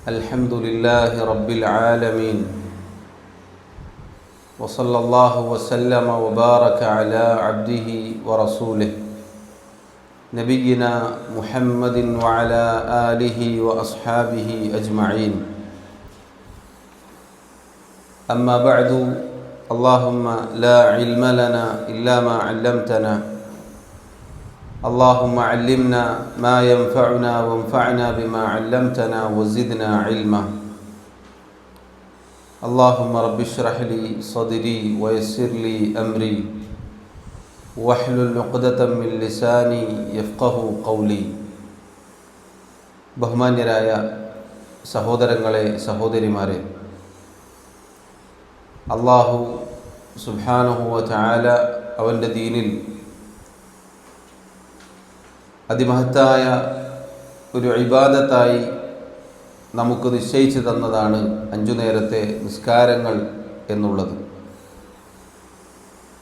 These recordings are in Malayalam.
الحمد لله رب العالمين وصلى الله وسلم وبارك على عبده ورسوله نبينا محمد وعلى آله وأصحابه أجمعين. أما بعد، اللهم لا علم لنا إلا ما علمتنا، اللهم علمنا ما ينفعنا وانفعنا بما علمتنا وزدنا علما. اللهم رب اشرح لي صدري ويسر لي أمري واحلل عقدة من لساني يفقه قولي. ബഹുമാന്യരായ സഹോദരങ്ങളെ, സഹോദരിമാരെ, അല്ലാഹു സുബ്ഹാനഹു വ തആല അവൻ്റെ ദീനിൽ അതിമഹത്തായ ഒരു ഇബാദത്തായി നമുക്ക് നിശ്ചയിച്ചു തന്നതാണ് 5 നേരത്തെ നിസ്കാരങ്ങൾ എന്നുള്ളത്.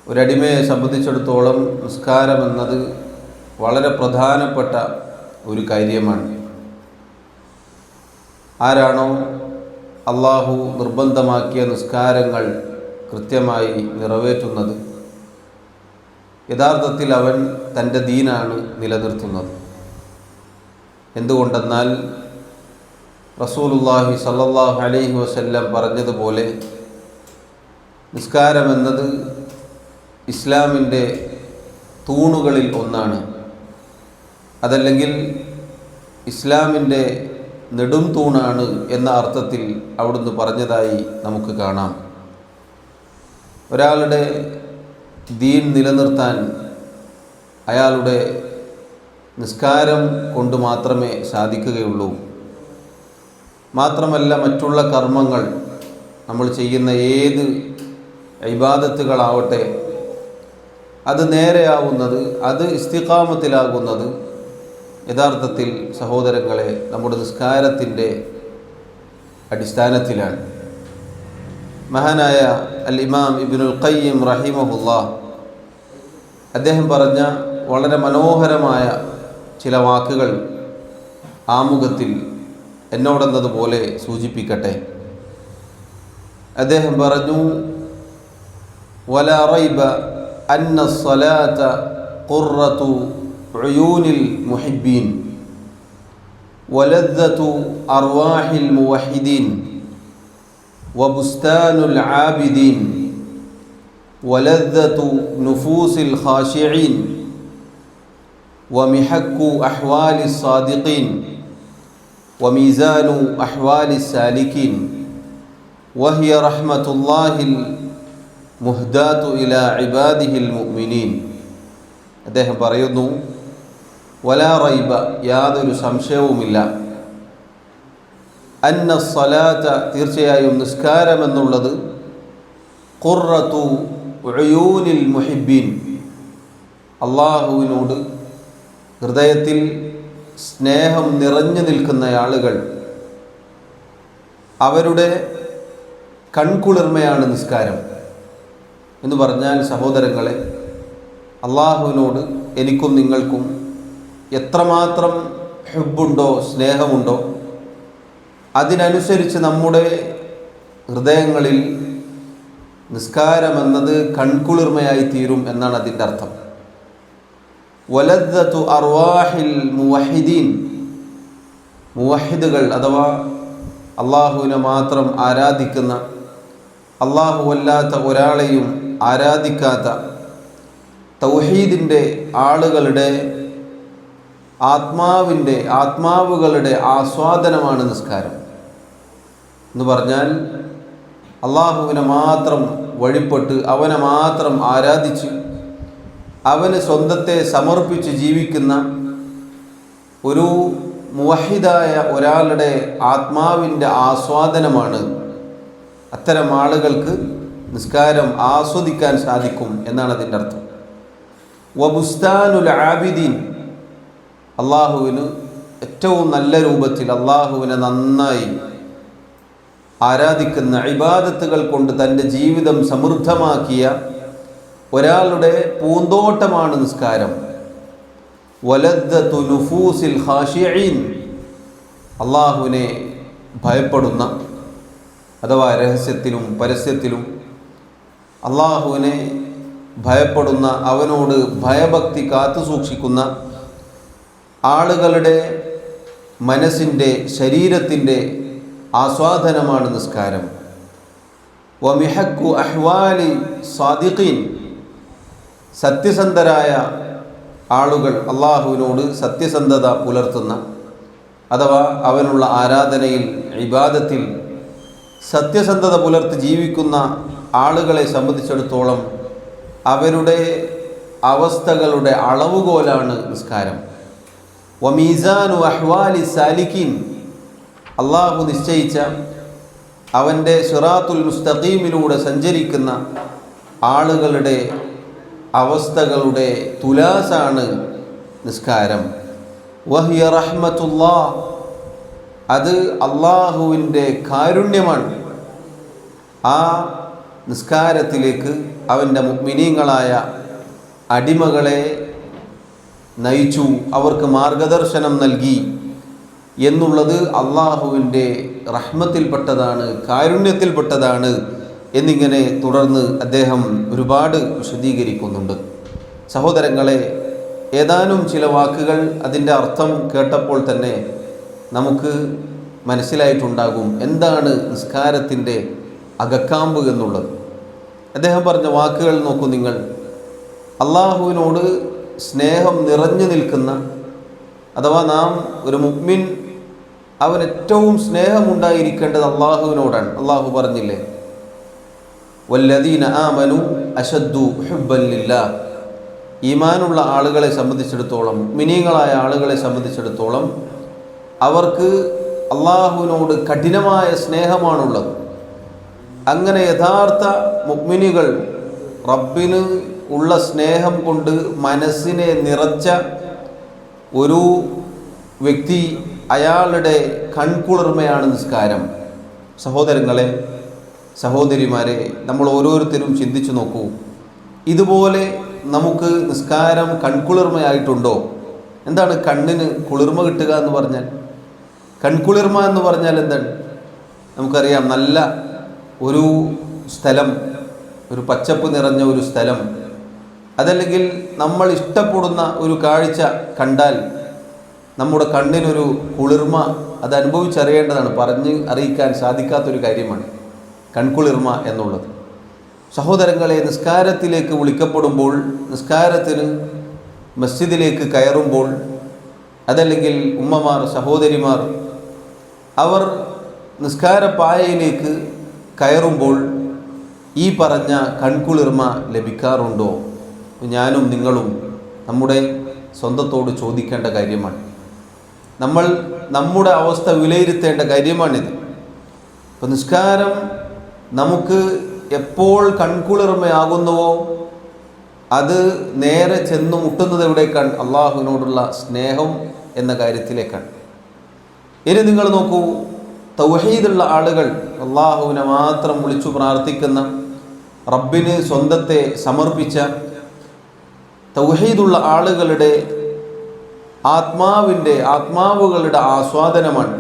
ഒരടിമയെ സംബന്ധിച്ചിടത്തോളം നിസ്കാരം എന്നത് വളരെ പ്രധാനപ്പെട്ട ഒരു കാര്യമാണ്. ആരാണോ അള്ളാഹു നിർബന്ധമാക്കിയ നിസ്കാരങ്ങൾ കൃത്യമായി നിറവേറ്റുന്നത്, യഥാർത്ഥത്തിൽ അവൻ തൻ്റെ ദീനാണ് നിലനിർത്തുന്നത്. എന്തുകൊണ്ടെന്നാൽ റസൂലുള്ളാഹി സ്വല്ലല്ലാഹു അലൈഹി വസല്ലം പറഞ്ഞതുപോലെ നിസ്കാരമെന്നത് ഇസ്ലാമിൻ്റെ തൂണുകളിൽ ഒന്നാണ്. അതല്ലെങ്കിൽ ഇസ്ലാമിൻ്റെ നെടും തൂണാണ് എന്ന അർത്ഥത്തിൽ അവിടുന്ന് പറഞ്ഞതായി നമുക്ക് കാണാം. ഒരാളുടെ ദീൻ നിലനിർത്താൻ അയാളുടെ നിസ്കാരം കൊണ്ട് മാത്രമേ സാധിക്കുകയുള്ളൂ. മാത്രമല്ല, മറ്റുള്ള കർമ്മങ്ങൾ, നമ്മൾ ചെയ്യുന്ന ഏത് ഇബാദത്തുകളാവട്ടെ, അത് നേരെയാവുന്നത്, അത് ഇസ്തിഖാമത്തിലാകുന്നത് യഥാർത്ഥത്തിൽ സഹോദരങ്ങളെ നമ്മുടെ നിസ്കാരത്തിൻ്റെ അടിസ്ഥാനത്തിലാണ്. മഹാനായ അൽ ഇമാം ഇബ്നുൽ ഖയ്യിം റഹിമഹുല്ലാഹ് അദ്ദേഹം പറഞ്ഞ വളരെ മനോഹരമായ ചില വാക്കുകൾ ആമുഖത്തിൽ എന്നോടെന്നതുപോലെ സൂചിപ്പിക്കട്ടെ. അദ്ദേഹം പറഞ്ഞു, വലാ റൈബ അന്ന സ്വലാത ഖുർറതു ഉയൂനിൽ മുഹിബ്ബീൻ വലദ്ദതു അർവാഹിൽ മുവഹിദീൻ വബുസ്താനുൽ ആബിദീൻ വലദ്ദതു നുഫൂസിൽ ഖാശിഈൻ വമിഹക്കു അഹ്വാലിസ് സാദിഖീൻ വമീസാനു അഹ്വാലിസ് സാലിക്കീൻ വഹിയ റഹ്മത്തുല്ലാഹിൽ മുഹ്ദാതു ഇലാ ഇബാദിഹിൽ മുഅ്മിനീൻ. അദ്ദേഹം പറയുന്നു, വലാ റൈബ, യാതൊരു സംശയവുമില്ല, അന്ന സ്വലാത്ത, തീർച്ചയായും നിസ്കാരമെന്നുള്ളത്, ഖുർറതു ഉയൂനിൽ മുഹിബ്ബീൻ, അള്ളാഹുവിനോട് ഹൃദയത്തിൽ സ്നേഹം നിറഞ്ഞു നിൽക്കുന്ന ആളുകൾ, അവരുടെ കൺകുളിർമയാണ് നിസ്കാരം എന്ന് പറഞ്ഞാൽ, സഹോദരങ്ങളെ, അള്ളാഹുവിനോട് എനിക്കും നിങ്ങൾക്കും എത്രമാത്രം ഹുബ്ബുണ്ടോ, സ്നേഹമുണ്ടോ, അതിനനുസരിച്ച് നമ്മുടെ ഹൃദയങ്ങളിൽ നിസ്കാരമെന്നത് കൺകുളിർമയായി തീരും എന്നാണ് അതിൻ്റെ അർത്ഥം. വലദ്ദതു അർവാഹിൽ മുവഹിദീൻ, മുവഹിദുകൾ അഥവാ അള്ളാഹുവിനെ മാത്രം ആരാധിക്കുന്ന, അല്ലാത്ത ഒരാളെയും ആരാധിക്കാത്ത തൗഹീദിൻ്റെ ആളുകളുടെ ആത്മാവുകളുടെ ആസ്വാദനമാണ് നിസ്കാരം എന്ന് പറഞ്ഞാൽ, അള്ളാഹുവിനെ മാത്രം വഴിപ്പെട്ട് അവനെ മാത്രം ആരാധിച്ച് അവന് സ്വന്തത്തെ സമർപ്പിച്ച് ജീവിക്കുന്ന ഒരു മുവഹിദായ ഒരാളുടെ ആത്മാവിൻ്റെ ആസ്വാദനമാണ്. അത്തരം ആളുകൾക്ക് നിസ്കാരം ആസ്വദിക്കാൻ സാധിക്കും എന്നാണ് അതിൻ്റെ അർത്ഥം. വബുസ്താനുൽ ആബിദീൻ, അള്ളാഹുവിന് ഏറ്റവും നല്ല രൂപത്തിൽ അള്ളാഹുവിനെ നന്നായി ആരാധിക്കുന്ന, ഇബാദത്തുകൾ കൊണ്ട് തൻ്റെ ജീവിതം സമൃദ്ധമാക്കിയ ഒരാളുടെ പൂന്തോട്ടമാണ് നിസ്കാരം. വലദ്ദതു നുഫൂസിൽ ഖാശിഈൻ, അള്ളാഹുവിനെ ഭയപ്പെടുന്ന, അഥവാ രഹസ്യത്തിലും പരസ്യത്തിലും അള്ളാഹുവിനെ ഭയപ്പെടുന്ന, അവനോട് ഭയഭക്തി കാത്തു സൂക്ഷിക്കുന്ന ആളുകളുടെ മനസ്സിൻ്റെ, ശരീരത്തിൻ്റെ ആസ്വാദനമാണ് നിസ്കാരം. വമിഹക്കു അഹ്വാലി സാദിഖീൻ, സത്യസന്ധരായ ആളുകൾ, അള്ളാഹുവിനോട് സത്യസന്ധത പുലർത്തുന്ന, അഥവാ അവനുള്ള ആരാധനയിൽ, ഇബാദത്തിൽ സത്യസന്ധത പുലർത്തി ജീവിക്കുന്ന ആളുകളെ സംബന്ധിച്ചിടത്തോളം അവരുടെ അവസ്ഥകളുടെ അളവുകോലാണ് നിസ്കാരം. വമീസാനു അഹ്വാലി സാലിക്കീൻ, അള്ളാഹു നിശ്ചയിച്ച അവൻ്റെ സിറാത്തുൽ മുസ്തഖീമിലൂടെ സഞ്ചരിക്കുന്ന ആളുകളുടെ അവസ്ഥകളുടെ തുലാസാണ് നിസ്കാരം. വഹിയ റഹ്മത്തുല്ലാഹ്, അത് അള്ളാഹുവിൻ്റെ കാരുണ്യമാണ്. ആ നിസ്കാരത്തിലേക്ക് അവൻ്റെ മുഅ്മിനീങ്ങളായ അടിമകളെ നയിച്ചു, അവർക്ക് മാർഗദർശനം നൽകി എന്നുള്ളത് അള്ളാഹുവിൻ്റെ റഹ്മത്തിൽപ്പെട്ടതാണ്, കാരുണ്യത്തിൽപ്പെട്ടതാണ് എന്നിങ്ങനെ തുടർന്ന് അദ്ദേഹം ഒരുപാട് വിശദീകരിക്കുന്നുണ്ട്. സഹോദരങ്ങളെ, ഏതാനും ചില വാക്കുകൾ അതിൻ്റെ അർത്ഥം കേട്ടപ്പോൾ തന്നെ നമുക്ക് മനസ്സിലായിട്ടുണ്ടാകും എന്താണ് നിസ്കാരത്തിൻ്റെ അകക്കാമ്പ് എന്നുള്ളത്. അദ്ദേഹം പറഞ്ഞ വാക്കുകൾ നോക്കൂ നിങ്ങൾ. അള്ളാഹുവിനോട് സ്നേഹം നിറഞ്ഞു നിൽക്കുന്ന, അഥവാ നാം ഒരു മുഅ്മിൻ, അവൻ ഏറ്റവും സ്നേഹമുണ്ടായിരിക്കേണ്ടത് അള്ളാഹുവിനോടാണ്. അള്ളാഹു പറഞ്ഞില്ലേ, വല്ലദീന ആമനു അശദ്ദു ഹുബ്ബൻ ലില്ലാഹ്, ഈമാനുള്ള ആളുകളെ സംബന്ധിച്ചിടത്തോളം, മുഅ്മിനീങ്ങളായ ആളുകളെ സംബന്ധിച്ചിടത്തോളം അവർക്ക് അള്ളാഹുവിനോട് കഠിനമായ സ്നേഹമാണുള്ളത്. അങ്ങനെ യഥാർത്ഥ മുഅ്മിനുകൾ റബ്ബിന് ഉള്ള സ്നേഹം കൊണ്ട് മനസ്സിനെ നിറച്ച ഒരു വ്യക്തി, അയാളുടെ കൺകുളിർമയാണ് നിസ്കാരം. സഹോദരങ്ങളെ, സഹോദരിമാരെ, നമ്മൾ ഓരോരുത്തരും ചിന്തിച്ചു നോക്കൂ. ഇതുപോലെ നമുക്ക് നിസ്കാരം കൺകുളിർമയായിട്ടുണ്ടോ? എന്താണ് കണ്ണിന് കുളിർമ കിട്ടുക എന്ന് പറഞ്ഞാൽ? കൺകുളിർമ എന്ന് പറഞ്ഞാൽ എന്താണ്? നമുക്കറിയാം, നല്ല ഒരു സ്ഥലം, ഒരു പച്ചപ്പ് നിറഞ്ഞ ഒരു സ്ഥലം, അതല്ലെങ്കിൽ നമ്മൾ ഇഷ്ടപ്പെടുന്ന ഒരു കാഴ്ച കണ്ടാൽ നമ്മുടെ കണ്ണിനൊരു കുളിർമ അത് അനുഭവിച്ചറിയേണ്ടതാണ്. പറഞ്ഞ് അറിയിക്കാൻ സാധിക്കാത്തൊരു കാര്യമാണ് കൺകുളിർമ എന്നുള്ളത്. സഹോദരങ്ങളെ, നിസ്കാരത്തിലേക്ക് വിളിക്കപ്പെടുമ്പോൾ, നിസ്കാരത്തിന് മസ്ജിദിലേക്ക് കയറുമ്പോൾ, അതല്ലെങ്കിൽ ഉമ്മമാർ, സഹോദരിമാർ അവർ നിസ്കാരപ്പായയിലേക്ക് കയറുമ്പോൾ ഈ പറഞ്ഞ കൺകുളിർമ ലഭിക്കാറുണ്ടോ? ഞാനും നിങ്ങളും നമ്മുടെ സ്വന്തത്തോട് ചോദിക്കേണ്ട കാര്യമാണ്. നമ്മൾ നമ്മുടെ അവസ്ഥ വിലയിരുത്തേണ്ട കാര്യമാണിത്. ഇപ്പോൾ നിസ്കാരം നമുക്ക് എപ്പോൾ കൺകുളിർമയാകുന്നുവോ അത് നേരെ ചെന്ന് മുട്ടുന്നത് എവിടേക്കാണ്? അള്ളാഹുവിനോടുള്ള സ്നേഹം എന്ന കാര്യത്തിലേക്കാണ്. ഇനി നിങ്ങൾ നോക്കൂ, തൗഹീദുള്ള ആളുകൾ, അള്ളാഹുവിനെ മാത്രം വിളിച്ചു പ്രാർത്ഥിക്കുന്ന, റബ്ബിന് സ്വന്തത്തെ സമർപ്പിച്ച തൗഹീദുള്ള ആളുകളുടെ ആത്മാവുകളുടെ ആസ്വാദനമാണ്.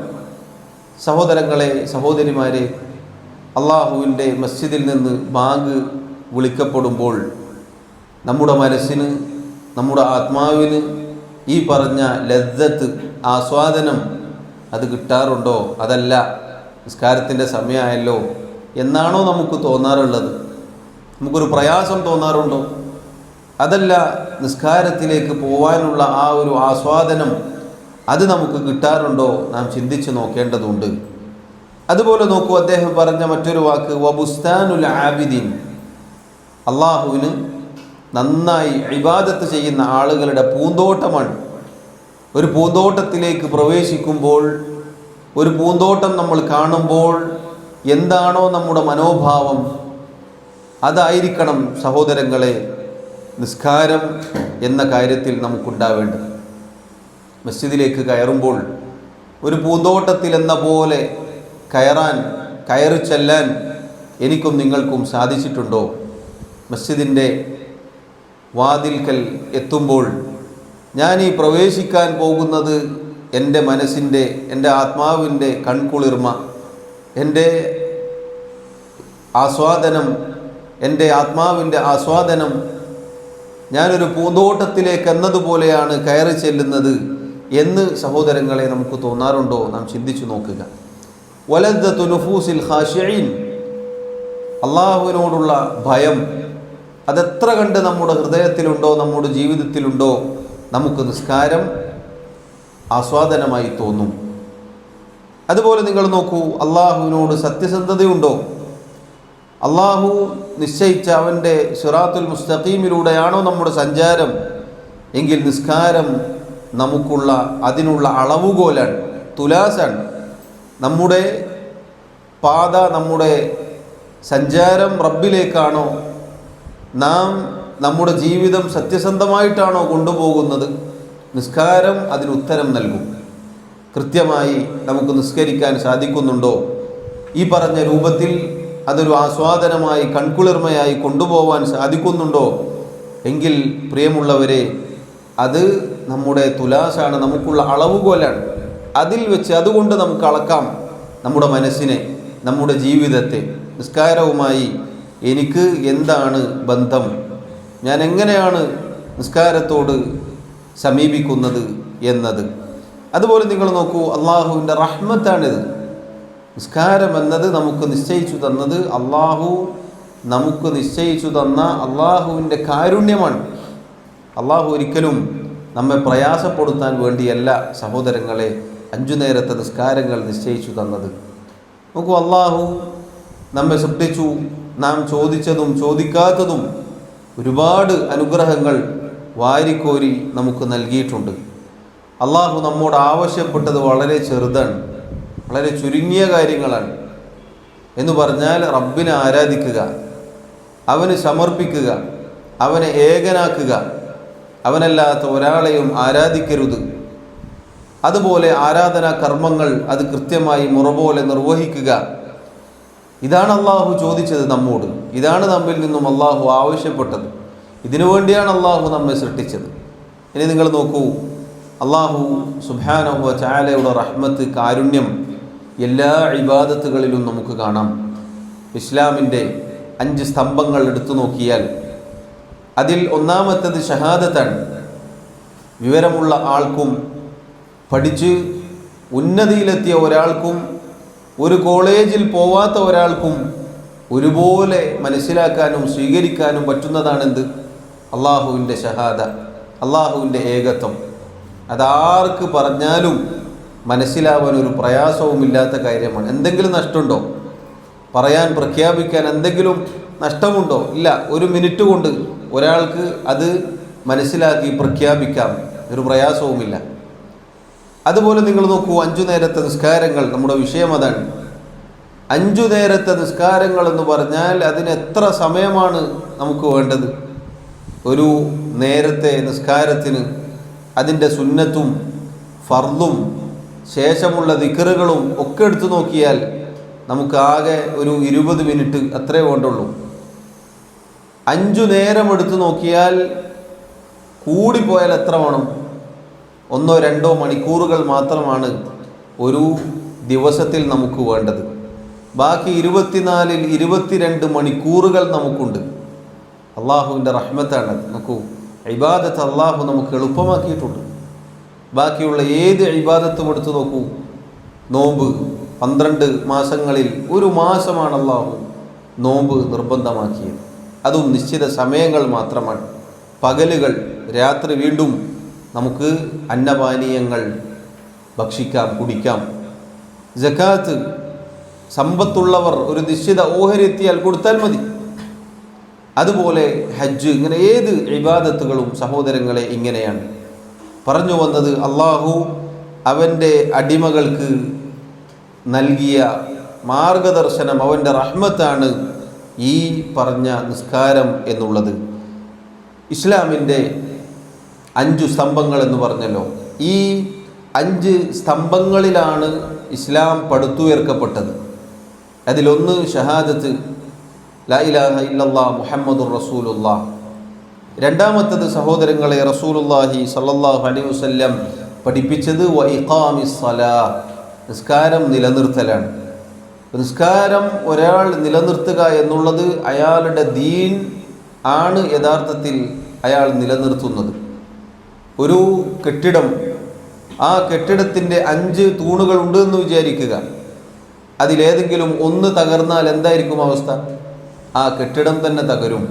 സഹോദരങ്ങളെ, സഹോദരിമാരെ, അള്ളാഹുവിൻ്റെ മസ്ജിദിൽ നിന്ന് ബാങ്ക് വിളിക്കപ്പെടുമ്പോൾ നമ്മുടെ മനസ്സിന്, നമ്മുടെ ആത്മാവിന് ഈ പറഞ്ഞ ലദ്ദത്ത്, ആസ്വാദനം അത് കിട്ടാറുണ്ടോ? അതല്ല, നിസ്കാരത്തിൻ്റെ സമയമായല്ലോ എന്നാണോ നമുക്ക് തോന്നാറുള്ളത്? നമുക്കൊരു പ്രയാസം തോന്നാറുണ്ടോ? അതല്ല, നിസ്കാരത്തിലേക്ക് പോവാനുള്ള ആ ഒരു ആസ്വാദനം അത് നമുക്ക് കിട്ടാറുണ്ടോ? നാം ചിന്തിച്ച് നോക്കേണ്ടതുണ്ട്. അതുപോലെ നോക്കൂ, അദ്ദേഹം പറഞ്ഞ മറ്റൊരു വാക്ക് വബുസ്താനുൽ ആബിദീൻ, അള്ളാഹുവിന് നന്നായി ഇബാദത്ത് ചെയ്യുന്ന ആളുകളുടെ പൂന്തോട്ടമാണ്. ഒരു പൂന്തോട്ടത്തിലേക്ക് പ്രവേശിക്കുമ്പോൾ, ഒരു പൂന്തോട്ടം നമ്മൾ കാണുമ്പോൾ എന്താണോ നമ്മുടെ മനോഭാവം, അതായിരിക്കണം സഹോദരങ്ങളെ നിസ്കാരം എന്ന കാര്യത്തിൽ നമുക്കുണ്ടാവേണ്ടത്. മസ്ജിദിലേക്ക് കയറുമ്പോൾ ഒരു പൂന്തോട്ടത്തിൽ എന്ന പോലെ കയറി ചെല്ലാൻ എനിക്കും നിങ്ങൾക്കും സാധിച്ചിട്ടുണ്ടോ? മസ്ജിദിൻ്റെ വാതിൽക്കൽ എത്തുമ്പോൾ ഞാൻ ഈ പ്രവേശിക്കാൻ പോകുന്നത് എൻ്റെ മനസ്സിൻ്റെ, എൻ്റെ ആത്മാവിൻ്റെ കൺകുളിർമ, എൻ്റെ ആസ്വാദനം, എൻ്റെ ആത്മാവിൻ്റെ ആസ്വാദനം ഞാനൊരു പൂന്തോട്ടത്തിലേക്ക് എന്നതുപോലെയാണ് കയറി ചെല്ലുന്നത് എന്ന് സഹോദരങ്ങളെ നമുക്ക് തോന്നാറുണ്ടോ? നാം ചിന്തിച്ചു നോക്കുക. വലദ്ദത്തു നുഫൂസിൽ ഖാശിഈൻ, അള്ളാഹുവിനോടുള്ള ഭയം അതെത്ര കണ്ട് നമ്മുടെ ഹൃദയത്തിലുണ്ടോ, നമ്മുടെ ജീവിതത്തിലുണ്ടോ, നമുക്ക് നിസ്കാരം ആസ്വാദനമായി തോന്നും. അതുപോലെ നിങ്ങൾ നോക്കൂ, അള്ളാഹുവിനോട് സത്യസന്ധതയുണ്ടോ? അള്ളാഹു നിശ്ചയിച്ച അവൻ്റെ സിറാത്തുൽ മുസ്തഖീമിലൂടെയാണോ നമ്മുടെ സഞ്ചാരം എങ്കിൽ നിസ്കാരം നമുക്കുള്ള അതിനുള്ള അളവുകോലാണ്, തുലാസാണ്. നമ്മുടെ പാത, നമ്മുടെ സഞ്ചാരം റബ്ബിലേക്കാണോ, നാം നമ്മുടെ ജീവിതം സത്യസന്ധമായിട്ടാണോ കൊണ്ടുപോകുന്നത്, നിസ്കാരം അതിനുത്തരം നൽകും. കൃത്യമായി നമുക്ക് നിസ്കരിക്കാൻ സാധിക്കുന്നുണ്ടോ, ഈ പറഞ്ഞ രൂപത്തിൽ അതൊരു ആസ്വാദനമായി കൺകുളിർമയായി കൊണ്ടുപോകാൻ സാധിക്കുന്നുണ്ടോ എങ്കിൽ പ്രിയമുള്ളവരെ, അത് നമ്മുടെ തുലാസാണ്, നമുക്കുള്ള അളവുകോലാണ്. അതിൽ വെച്ച് അതുകൊണ്ട് നമുക്ക് അളക്കാം നമ്മുടെ മനസ്സിനെ, നമ്മുടെ ജീവിതത്തെ. നിസ്കാരവുമായി എനിക്ക് എന്താണ് ബന്ധം, ഞാൻ എങ്ങനെയാണ് നിസ്കാരത്തോട് സമീപിക്കുന്നത് എന്നത്. അതുപോലെ നിങ്ങൾ നോക്കൂ, അള്ളാഹുവിൻ്റെ റഹ്മത്താണിത്. നിസ്കാരം എന്നത് നമുക്ക് നിശ്ചയിച്ചു തന്നത്, അള്ളാഹു നമുക്ക് നിശ്ചയിച്ചു തന്ന അള്ളാഹുവിൻ്റെ കാരുണ്യമാണ്. അള്ളാഹു ഒരിക്കലും നമ്മെ പ്രയാസപ്പെടുത്താൻ വേണ്ടിയല്ല സഹോദരങ്ങളെ 5 നേരത്തെ നിസ്കാരങ്ങൾ നിശ്ചയിച്ചു തന്നത്. നോക്കൂ, അള്ളാഹു നമ്മെ സൃഷ്ടിച്ചു, നാം ചോദിച്ചതും ചോദിക്കാത്തതും ഒരുപാട് അനുഗ്രഹങ്ങൾ വാരിക്കോരി നമുക്ക് നൽകിയിട്ടുണ്ട്. അള്ളാഹു നമ്മോട് ആവശ്യപ്പെട്ടത് വളരെ ചെറുതാണ്, വളരെ ചുരുങ്ങിയ കാര്യങ്ങളാണ്. എന്ന് പറഞ്ഞാൽ റബ്ബിനെ ആരാധിക്കുക, അവന് സമർപ്പിക്കുക, അവനെ ഏകനാക്കുക, അവനല്ലാത്ത ഒരാളെയും ആരാധിക്കരുത്. അതുപോലെ ആരാധനാ കർമ്മങ്ങൾ അത് കൃത്യമായി മുറ പോലെ നിർവഹിക്കുക. ഇതാണ് അള്ളാഹു ചോദിച്ചത് നമ്മോട്, ഇതാണ് നമ്മിൽ നിന്നും അള്ളാഹു ആവശ്യപ്പെട്ടത്. ഇതിനു വേണ്ടിയാണ് അള്ളാഹു നമ്മെ സൃഷ്ടിച്ചത്. ഇനി നിങ്ങൾ നോക്കൂ, അള്ളാഹു സുബ്ഹാനഹു വ തആലയുടെ റഹ്മത്ത്, കാരുണ്യം എല്ലാ ഇബാദത്തുകളിലും നമുക്ക് കാണാം. ഇസ്ലാമിൻ്റെ 5 സ്തംഭങ്ങൾ എടുത്തു നോക്കിയാൽ അതിൽ ഒന്നാമത്തേത് ഷഹാദത്താണ്. വിവരമുള്ള ആൾക്കും പഠിച്ച് ഉന്നതിയിലെത്തിയ ഒരാൾക്കും ഒരു കോളേജിൽ പോവാത്ത ഒരാൾക്കും ഒരുപോലെ മനസ്സിലാക്കാനും സ്വീകരിക്കാനും പറ്റുന്നതാണെന്ത്? അള്ളാഹുവിൻ്റെ ഷഹാദ, അള്ളാഹുവിൻ്റെ ഏകത്വം. അതാർക്ക് പറഞ്ഞാലും മനസ്സിലാവാൻ ഒരു പ്രയാസവുമില്ലാത്ത കാര്യമാണ്. എന്തെങ്കിലും നഷ്ടമുണ്ടോ? പറയാൻ, പ്രഖ്യാപിക്കാൻ എന്തെങ്കിലും നഷ്ടമുണ്ടോ? ഇല്ല. 1 മിനിറ്റ് കൊണ്ട് ഒരാൾക്ക് അത് മനസ്സിലാക്കി പ്രഖ്യാപിക്കാം, ഒരു പ്രയാസവുമില്ല. അതുപോലെ നിങ്ങൾ നോക്കൂ, 5 നേരത്തെ നിസ്കാരങ്ങൾ, നമ്മുടെ വിഷയം അതാണ്. 5 നേരത്തെ നിസ്കാരങ്ങൾ എന്ന് പറഞ്ഞാൽ അതിന് എത്ര സമയമാണ് നമുക്ക് വേണ്ടത്? ഒരു നേരത്തെ നിസ്കാരത്തിന് അതിൻ്റെ സുന്നത്തും ഫർളും ശേഷമുള്ള ദിക്റുകളും ഒക്കെ എടുത്തു നോക്കിയാൽ നമുക്ക് ആകെ ഒരു 20 മിനിറ്റ് അത്രേ വേണ്ടുള്ളൂ. 5 നേരം എടുത്തു നോക്കിയാൽ കൂടിപ്പോയാൽ എത്ര വേണം? 1-2 മണിക്കൂറുകൾ മാത്രമാണ് ഒരു ദിവസത്തിൽ നമുക്ക് വേണ്ടത്. ബാക്കി 24-ൽ 22 മണിക്കൂറുകൾ നമുക്കുണ്ട്. അള്ളാഹുവിൻ്റെ റഹ്മത്താണ്. നോക്കൂ, ഇബാദത്ത് അള്ളാഹു നമുക്ക് എളുപ്പമാക്കിയിട്ടുണ്ട്. ബാക്കിയുള്ള ഏത് ഇബാദത്തും എടുത്തു നോക്കൂ. നോമ്പ് 12 മാസങ്ങളിൽ 1 മാസമാണ് അള്ളാഹു നോമ്പ് നിർബന്ധമാക്കിയത്. അതും നിശ്ചിത സമയങ്ങൾ മാത്രമാണ്. പകലുകൾ, രാത്രി വീണ്ടും നമുക്ക് അന്നപാനീയങ്ങൾ ഭക്ഷിക്കാം, കുടിക്കാം. സകാത്ത് സമ്പത്തുള്ളവർ ഒരു നിശ്ചിത ഓഹരി എത്തിയാൽ കൊടുത്താൽ മതി. അതുപോലെ ഹജ്ജ്, ഇങ്ങനെ ഏത് ഇബാദത്തുകളും സഹോദരങ്ങളെ ഇങ്ങനെയാണ് പറഞ്ഞു വന്നത്. അള്ളാഹു അവൻ്റെ അടിമകൾക്ക് നൽകിയ മാർഗദർശനം, അവൻ്റെ റഹ്മത്താണ് ഈ പറഞ്ഞ നിസ്കാരം എന്നുള്ളത്. ഇസ്ലാമിൻ്റെ 5 സ്തംഭങ്ങൾ എന്ന് പറഞ്ഞല്ലോ. ഈ 5 സ്തംഭങ്ങളിലാണ് ഇസ്ലാം പടുത്തുയർക്കപ്പെട്ടത്. അതിലൊന്ന് ഷഹാദത്ത്, ലാ ഇലാഹ ഇല്ലല്ലാഹ് മുഹമ്മദുർ റസൂലുള്ളാഹ്. രണ്ടാമത്തത് സഹോദരങ്ങളെ റസൂലുള്ളാഹി സ്വല്ലല്ലാഹു അലൈഹി വസല്ലം പഠിപ്പിച്ചത് വ ഇഖാമിസ് സ്വലാ, നിസ്കാരം നിലനിർത്തലാണ്. നിസ്കാരം ഒരാൾ നിലനിർത്തുക എന്നുള്ളത് അയാളുടെ ദീൻ ആണ് യഥാർത്ഥത്തിൽ അയാൾ നിലനിർത്തുന്നത്. ഒരു കെട്ടിടം, ആ കെട്ടിടത്തിൻ്റെ 5 തൂണുകൾ ഉണ്ട് എന്ന് വിചാരിക്കുക. അതിലേതെങ്കിലും ഒന്ന് തകർന്നാൽ എന്തായിരിക്കും അവസ്ഥ? ആ കെട്ടിടം തന്നെ തകരും.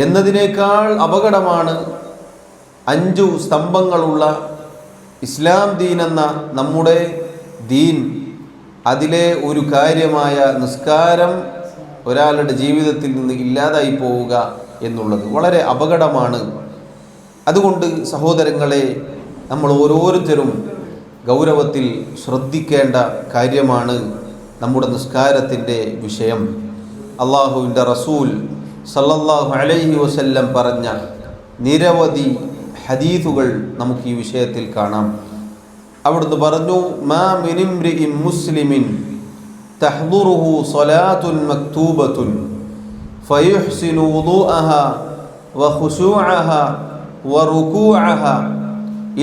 എന്നതിനേക്കാൾ അപകടമാണ് 5 സ്തംഭങ്ങളുള്ള ഇസ്ലാം ദീൻ എന്ന നമ്മുടെ ദീൻ. അതിലെ ഒരു കാര്യമായ നിസ്കാരം ഒരാളുടെ ജീവിതത്തിൽ നിന്ന് ഇല്ലാതായി പോവുക എന്നുള്ളത് വളരെ അപകടമാണ്. അതുകൊണ്ട് സഹോദരങ്ങളെ, നമ്മൾ ഓരോരുത്തരും ഗൗരവത്തിൽ ശ്രദ്ധിക്കേണ്ട കാര്യമാണ് നമ്മുടെ നിസ്കാരത്തിൻ്റെ വിഷയം. അള്ളാഹുവിൻ്റെ റസൂൽ സല്ലല്ലാഹു അലൈഹി വസല്ലം പറഞ്ഞ നിരവധി ഹദീസുകൾ നമുക്ക് ഈ വിഷയത്തിൽ കാണാം. അവിടുന്ന് പറഞ്ഞു, മാ മിൻ ഇംറിഇൻ മുസ്ലിമിൻ തഹ്ദുറുഹു സ്വലാത്തുൻ മക്തൂബത്തുൻ ഫയുഹ്സിനു വുദൂഅഹാ വഖുശൂഅഹാ വറുകൂഅഹാ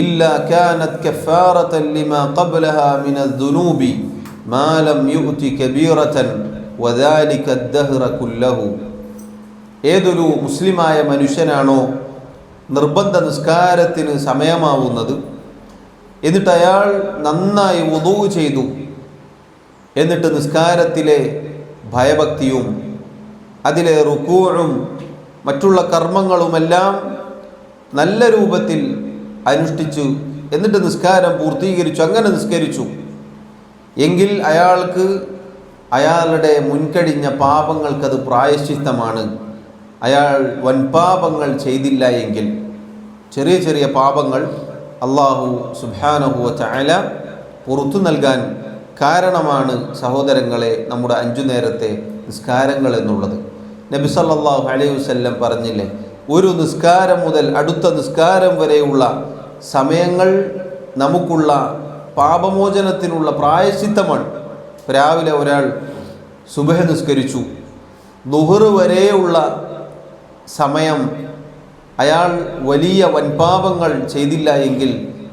ഇല്ലാ കാനത് കഫാറതൻ ലിമാ ഖബ്ലഹാ മിനൽ ദുനൂബി മാ ലം യുഅതി കബീറതൻ വദാലിക അദ്ദഹ്റ കുല്ലഹു. ഏതൊരു മുസ്ലിമായ മനുഷ്യനാണോ നിർബന്ധ നിസ്കാരത്തിന് സമയമാവുന്നത്, എന്നിട്ട് അയാൾ നന്നായി വുദൂ ചെയ്തു, എന്നിട്ട് നിസ്കാരത്തിലെ ഭയഭക്തിയും അതിലെ റുകൂഉം മറ്റുള്ള കർമ്മങ്ങളുമെല്ലാം നല്ല രൂപത്തിൽ അനുഷ്ഠിച്ചു, എന്നിട്ട് നിസ്കാരം പൂർത്തീകരിച്ചു, അങ്ങനെ നിസ്കരിച്ചു എങ്കിൽ അയാൾക്ക് അയാളുടെ മുൻകഴിഞ്ഞ പാപങ്ങൾക്കത് പ്രായശ്ചിത്തമാണ്. അയാൾ വൻപാപങ്ങൾ ചെയ്തില്ല എങ്കിൽ, ചെറിയ ചെറിയ പാപങ്ങൾ അല്ലാഹു സുബ്ഹാനഹു വ തആല പുറത്തു നൽകാൻ കാരണമാണ് സഹോദരങ്ങളെ നമ്മുടെ 5 നേരത്തെ നിസ്കാരങ്ങൾ എന്നുള്ളത്. നബി സല്ലല്ലാഹു അലൈഹി വസല്ലം പറഞ്ഞില്ലേ, ഒരു നിസ്കാരം മുതൽ അടുത്ത നിസ്കാരം വരെയുള്ള സമയങ്ങൾ നമുക്കുള്ള പാപമോചനത്തിനുള്ള പ്രായശ്ചിത്തമാണ്. രാവിലെ ഒരാൾ സുബഹ് നിസ്കരിച്ചു, ദുഹർ വരെയുള്ള സമയം അയാൾ വലിയ വൻപാപങ്ങൾ ചെയ്തില്ല എങ്കിൽ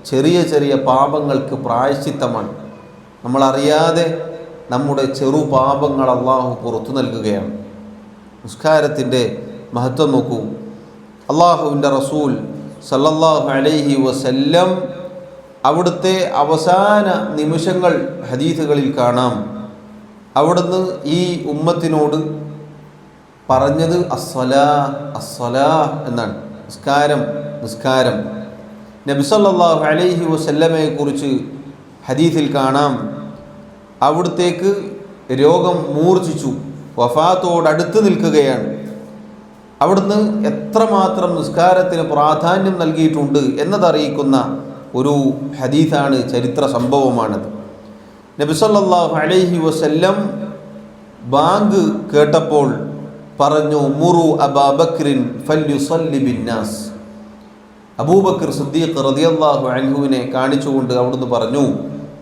ചെറിയ ചെറിയ പാപങ്ങൾക്ക് പ്രായശ്ചിത്തമാണ്. നമ്മളറിയാതെ നമ്മുടെ ചെറു പാപങ്ങൾ അള്ളാഹു പുറത്തു നൽകുകയാണ്. നിസ്കാരത്തിൻ്റെ മഹത്വം നോക്കൂ. അള്ളാഹുവിൻ്റെ റസൂൽ സല്ലല്ലാഹു അലൈഹി വസല്ലം അവിടുത്തെ അവസാന നിമിഷങ്ങൾ ഹദീസുകളിൽ കാണാം. അവിടുന്ന് ഈ ഉമ്മത്തിനോട് പറഞ്ഞത് അസ്സലാ അസ്സലാ എന്നാണ്. നിസ്കാരം നിസ്കാരം. നബി സല്ലല്ലാഹു അലൈഹി വസല്ലമയെ കുറിച്ച് ഹദീസിൽ കാണാം, അവിടുത്തേക്ക് രോഗം മൂർച്ഛിച്ചു, വഫാത്തോടടുത്ത് നിൽക്കുകയാണ്. അവിടുന്ന് എത്രമാത്രം നിസ്കാരത്തിന് പ്രാധാന്യം നൽകിയിട്ടുണ്ട് എന്നതറിയിക്കുന്ന ഒരു ഹദീസാണ്, ചരിത്ര സംഭവമാണത്. നബി സല്ലല്ലാഹു അലൈഹി വസല്ലം ബാങ്ക് കേട്ടപ്പോൾ പറഞ്ഞു, മുറു അബൂബക്രിൻ ഫല്യുസല്ലി ബിന്നാസ്. അബൂബക്കർ സിദ്ദീഖ് റളിയല്ലാഹു അൻഹുവിനെ കാണിച്ചുകൊണ്ട് അവിടുന്ന് പറഞ്ഞു,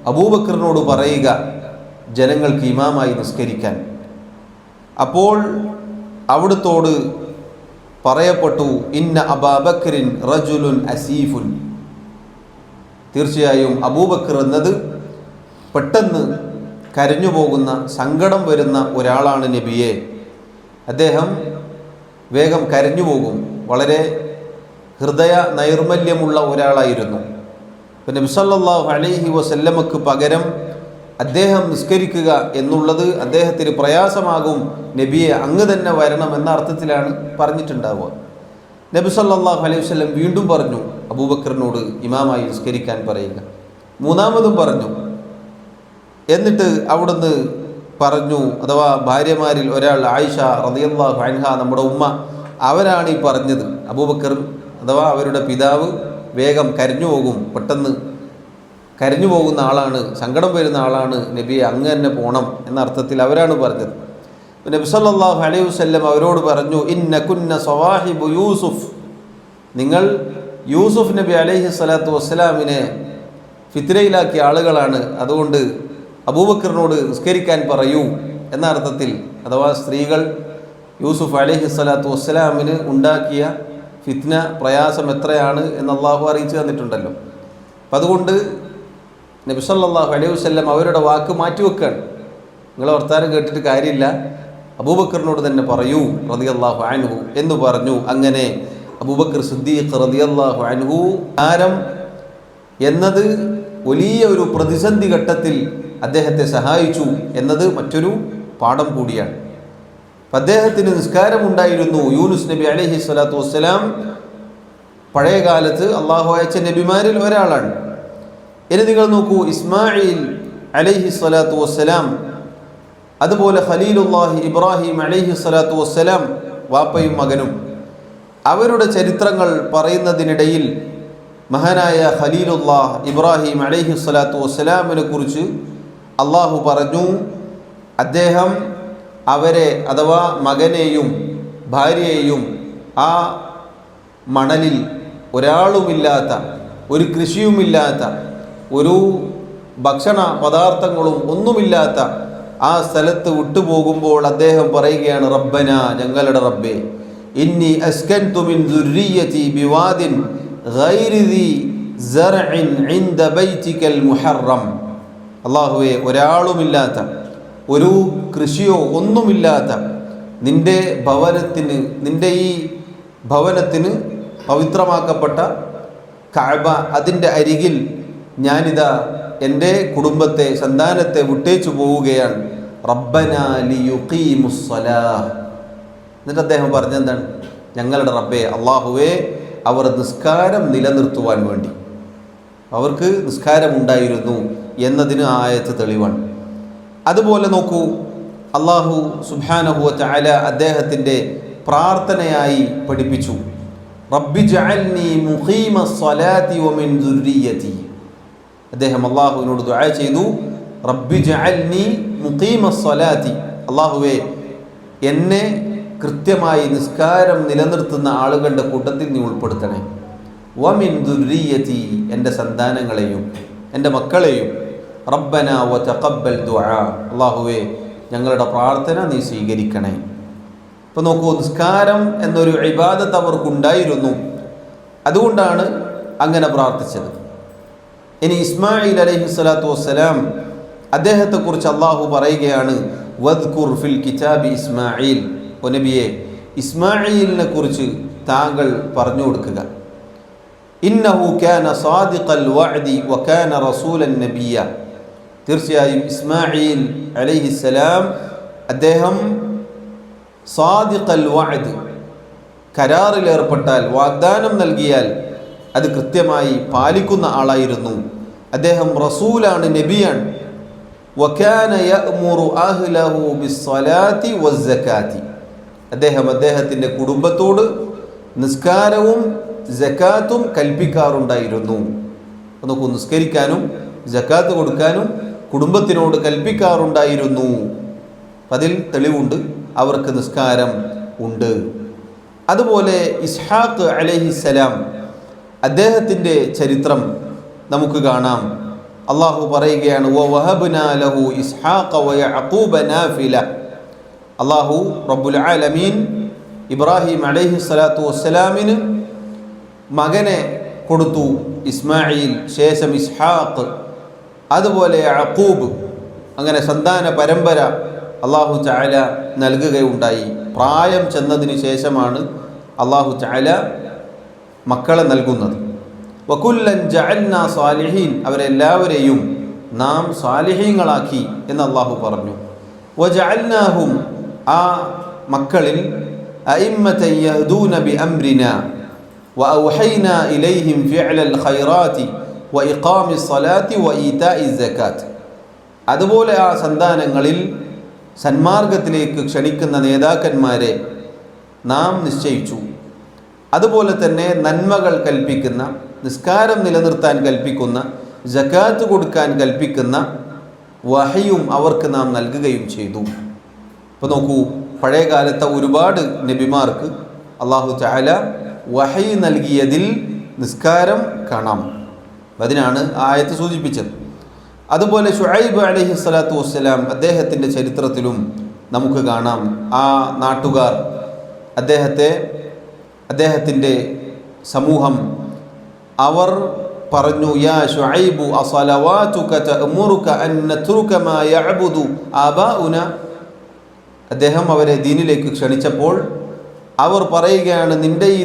അബൂബക്കറിനോട് പറയുക ജനങ്ങൾക്ക് ഇമാമായി നിസ്കരിക്കാൻ. അപ്പോൾ അവിടുത്തോട് പറയപ്പെട്ടു, ഇന്ന അബൂബക്രിൻ റജുലുൻ അസീഫുൻ. തീർച്ചയായും അബൂബക്കർ എന്നത് പെട്ടെന്ന് കരഞ്ഞു പോകുന്ന, സങ്കടം വരുന്ന ഒരാളാണ് നബിയെ. അദ്ദേഹം വേഗം കരഞ്ഞു പോകും, വളരെ ഹൃദയ നൈർമല്യമുള്ള ഒരാളായിരുന്നു. നബി സല്ലല്ലാഹു അലൈഹി വസല്ലമക്ക് പകരം അദ്ദേഹം നിസ്കരിക്കുക എന്നുള്ളത് അദ്ദേഹത്തിന് പ്രയാസമാകും, നബിയെ അങ്ങ് തന്നെ വരണം എന്ന അർത്ഥത്തിലാണ് പറഞ്ഞിട്ടുണ്ടാവുക. നബി സല്ലല്ലാഹു അലൈഹി വസല്ലം വീണ്ടും പറഞ്ഞു, അബൂബക്കറിനോട് ഇമാമായി നിസ്കരിക്കാൻ പറയുക. മൂന്നാമതും പറഞ്ഞു. എന്നിട്ട് അവിടുന്ന് പറഞ്ഞു, അഥവാ ഭാര്യമാരിൽ ഒരാൾ ആയിഷ റളിയല്ലാഹു അൻഹ, നമ്മുടെ ഉമ്മ, അവരാണ് ഈ പറഞ്ഞത്. അബൂബക്കർ അഥവാ അവരുടെ പിതാവ് വേഗം കരഞ്ഞു പോകും, പെട്ടെന്ന് കരഞ്ഞു പോകുന്ന ആളാണ്, സങ്കടം വരുന്ന ആളാണ്, നബിയെ അങ്ങ് തന്നെ പോകണം എന്ന അർത്ഥത്തിൽ അവരാണ് പറഞ്ഞത്. നബി സല്ലല്ലാഹു അലൈഹി വസല്ലം അവരോട് പറഞ്ഞു, ഇന്ന കുന്ന സവാഹിബു യൂസുഫ്, നിങ്ങൾ യൂസുഫ് നബി അലൈഹി സ്വലാത്തു വസ്സലാമിനെ ഫിത്നയിലാക്കിയ ആളുകളാണ്, അതുകൊണ്ട് അബൂബക്കറിനോട് നിസ്കരിക്കാൻ പറയൂ എന്ന അർത്ഥത്തിൽ, അഥവാ സ്ത്രീകൾ യൂസുഫ് അലൈഹി സ്വലാത്തു വസ്സലാമിന് ഉണ്ടാക്കിയ ഫിത്ന, പ്രയാസം എത്രയാണ് എന്ന് അള്ളാഹു അറിയിച്ചു തന്നിട്ടുണ്ടല്ലോ. അപ്പം അതുകൊണ്ട് നബി സല്ലല്ലാഹു അലൈഹി വസല്ലം അവരുടെ വാക്ക് മാറ്റിവെക്കുകയാണ്. നിങ്ങളെ വർത്താനം കേട്ടിട്ട് കാര്യമില്ല, അബൂബക്കറിനോട് തന്നെ പറയൂ റളിയല്ലാഹു അൻഹു എന്ന് പറഞ്ഞു. അങ്ങനെ അബൂബക്കർ സിദ്ദീഖ് റളിയല്ലാഹു അൻഹു നിസ്കാരം എന്നത് വലിയ ഒരു പ്രതിസന്ധി ഘട്ടത്തിൽ അദ്ദേഹത്തെ സഹായിച്ചു എന്നത് മറ്റൊരു പാഠം കൂടിയാണ്. അദ്ദേഹത്തിന് നിസ്കാരമുണ്ടായിരുന്നു. യൂനുസ് നബി അലൈഹി സ്വലാത്തു വസ്സലാം പഴയ കാലത്ത് അള്ളാഹു അയച്ച നബിമാരിൽ ഒരാളാണ്. ഇനി നിങ്ങൾ നോക്കൂ, ഇസ്മായിൽ അലൈഹി സ്വലാത്തു വസ്സലാം, അതുപോലെ ഖലീലുല്ലാഹി ഇബ്രാഹിം അലൈഹി സ്വലാത്തു വസ്സലാം, വാപ്പയും മകനും, അവരുടെ ചരിത്രങ്ങൾ പറയുന്നതിനിടയിൽ മഹാനായ ഖലീലുല്ലാഹ് ഇബ്രാഹിം അലൈഹി സ്വലാത്തു വസ്സലാമിനെ കുറിച്ച് അള്ളാഹു പറഞ്ഞു, അദ്ദേഹം അവരെ അഥവാ മകനെയും ഭാര്യയെയും ആ മണലിൽ ഒരാളുമില്ലാത്ത, ഒരു കൃഷിയുമില്ലാത്ത, ഒരു ഭക്ഷണ പദാർത്ഥങ്ങളും ഒന്നുമില്ലാത്ത ആ സ്ഥലത്ത് വിട്ടുപോകുമ്പോൾ അദ്ദേഹം പറയുകയാണ്, റബ്ബന, ഞങ്ങളുടെ റബ്ബേ, ഇന്നി അസ്കൻതു മിൻ ദുർരിയതി ബിവാദിൻ ഗൈരി ദി സർഇൻ ഇൻദ ബൈതികൽ മുഹറം. അല്ലാഹുവേ, ഒരാളുമില്ലാത്ത, ഒരു കൃഷിയോ ഒന്നുമില്ലാത്ത നിന്റെ ഭവനത്തിന്, നിന്റെ ഈ ഭവനത്തിന് പവിത്രമാക്കപ്പെട്ട കഅബ, അതിൻ്റെ അരികിൽ ഞാനിതാ എൻ്റെ കുടുംബത്തെ, സന്താനത്തെ വിട്ടേച്ചു പോവുകയാണ്. റബ്ബനാ ലിയുഖീമുസ്സലാഹ്. എന്നിട്ട് അദ്ദേഹം പറഞ്ഞെന്താണ്? ഞങ്ങളുടെ റബ്ബേ, അള്ളാഹുവേ, അവർ നിസ്കാരം നിലനിർത്തുവാൻ വേണ്ടി, അവർക്ക് നിസ്കാരമുണ്ടായിരുന്നു എന്നതിന് ആയത്ത് തെളിവാണ്. അതുപോലെ നോക്കൂ, അള്ളാഹു സുബ്ഹാനഹു വ തആല അദ്ദേഹത്തിൻ്റെ പ്രാർത്ഥനയായി പഠിപ്പിച്ചു, റബ്ബി ജഅൽനി മുഖീമസ്സലാത്തി വമിൻ ദുർരിയതി. അദ്ദേഹം അള്ളാഹുവിനോട് ദുആ ചെയ്തു, റബ്ബി ജഅൽനി മുഖീമസ്സലാത്തി, അള്ളാഹുവേ, എന്നെ കൃത്യമായി നിസ്കാരം നിലനിർത്തുന്ന ആളുകളുടെ കൂട്ടത്തിൽ നീ ഉൾപ്പെടുത്തണേ. വമിൻ ദുർരിയതി, എൻ്റെ സന്താനങ്ങളെയും എൻ്റെ മക്കളെയും. റബ്ബന വ തഖബ്ബൽ ദുആ, അള്ളാഹുവേ, ഞങ്ങളുടെ പ്രാർത്ഥന നീ സ്വീകരിക്കണേ. ഇപ്പോൾ നോക്കൂ, നിസ്കാരം എന്നൊരു ഇബാദത്ത് അവർക്കുണ്ടായിരുന്നു, അതുകൊണ്ടാണ് അങ്ങനെ പ്രാർത്ഥിച്ചത്. ഇനി ഇസ്മായിൽ അലൈഹി സ്വലാത്തു വസ്സലാം, അദ്ദേഹത്തെക്കുറിച്ച് അള്ളാഹു പറയുകയാണ്, വദ്കുർ ഫിൽ കിതാബി ഇസ്മായിൽ. ഓ നബിയെ, ഇസ്മായിലിനെ കുറിച്ച് താങ്കൾ പറഞ്ഞു കൊടുക്കുക. ഇന്നഹു കാന സാദിഖൽ വഅദി വകാന റസൂലൻ നബിയ. തീർച്ചയായും ഇസ്മായിൽ അലൈഹിസ്സലാം അദ്ദേഹം സാദിഖൽ വഅദ്, കരാറിലേർപ്പെട്ടാൽ, വാഗ്ദാനം നൽകിയാൽ അത് കൃത്യമായി പാലിക്കുന്ന ആളായിരുന്നു. അദ്ദേഹം റസൂലാണ്, നബിയാണ്. വകാന യഅ്മുറു അഹ്ലഹു ബിസ്സലാത്തി വസ്സകാത്തി. അദ്ദേഹം അദ്ദേഹത്തിൻ്റെ കുടുംബത്തോട് നിസ്കാരവും സകാത്തും കൽപ്പിക്കാറുണ്ടായിരുന്നു. നോക്കൂ, നിസ്കരിക്കാനും സകാത്ത് കൊടുക്കാനും കുടുംബത്തിനോട് കൽപ്പിക്കാറുണ്ടായിരുന്നു. അതിൽ തെളിവുണ്ട്, അവർക്ക് നിസ്കാരം ഉണ്ട്. അതുപോലെ ഇസ്ഹാഖ് അലൈഹിസ്സലാം, അദ്ദേഹത്തിൻ്റെ ചരിത്രം നമുക്ക് കാണാം. അള്ളാഹു പറയുകയാണ്, വവഹബ്നാ ലഹു ഇസ്ഹാഖ വയഅഖൂബ നാഫില. അള്ളാഹു റബ്ബുൽ ആലമീൻ ഇബ്രാഹിം അലൈഹി സ്വലാത്തു വസ്സലാമിന് മകനെ കൊടുത്തു, ഇസ്മായിൽ, ശേഷം ഇസ്ഹാഖ്, അതുപോലെ യഅഖൂബ്. അങ്ങനെ സന്താന പരമ്പര അള്ളാഹു തആല നൽകുകയുണ്ടായി. പ്രായം ചെന്നതിന് ശേഷമാണ് അള്ളാഹു തആല മക്കളെ നൽകുന്നത്. വകുല്ലൻ ജഅൽനാ സാലിഹീൻ, അവരെല്ലാവരെയും നാം സാലിഹീങ്ങളാക്കി എന്ന് അള്ളാഹു പറഞ്ഞു. വജഅൽനാഹും, ആ മക്കളിൽ, അഇമ്മതൻ യഹ്ദൂന ബിഅംരിനാ വഔഹൈനാ ഇലൈഹിം ഫിഅലൽ ഖൈറാത്തി വഇഖാമിസ് സ്വലാത്തി വഈതാഇസ് സകാത്ത്. അതുപോലെ ആ സന്താനങ്ങളിൽ സന്മാർഗത്തിലേക്ക് ക്ഷണിക്കുന്ന നേതാക്കന്മാരെ നാം നിശ്ചയിച്ചു. അതുപോലെ തന്നെ നന്മകൾ കൽപ്പിക്കുന്ന, നിസ്കാരം നിലനിർത്താൻ കൽപ്പിക്കുന്ന, സകാത്ത് കൊടുക്കാൻ കൽപ്പിക്കുന്ന വഹയും അവർക്ക് നാം നൽകുകയും ചെയ്തു. ഇപ്പോൾ നോക്കൂ, പഴയ കാലത്തെ ഒരുപാട് നബിമാർക്ക് അള്ളാഹു തആല വഹി നൽകിയതിൽ നിസ്കാരം കാണാം. അതിനാണ് ആയത്ത് സൂചിപ്പിച്ചത്. അതുപോലെ ശുഐബ് അലൈഹി സ്വലാത്തു വസ്സലാം, അദ്ദേഹത്തിൻ്റെ ചരിത്രത്തിലും നമുക്ക് കാണാം, ആ നാട്ടുകാർ അദ്ദേഹത്തിൻ്റെ സമൂഹം, അവർ പറഞ്ഞു, യാ ശുഐബു അസലവാതുക തഅമുറുക അൻ നത്രുക മാ യഅബുദു ആബാഉന. അദ്ദേഹം അവരെ ദീനിലേക്ക് ക്ഷണിച്ചപ്പോൾ അവർ പറയുകയാണ്, നിന്റെ ഈ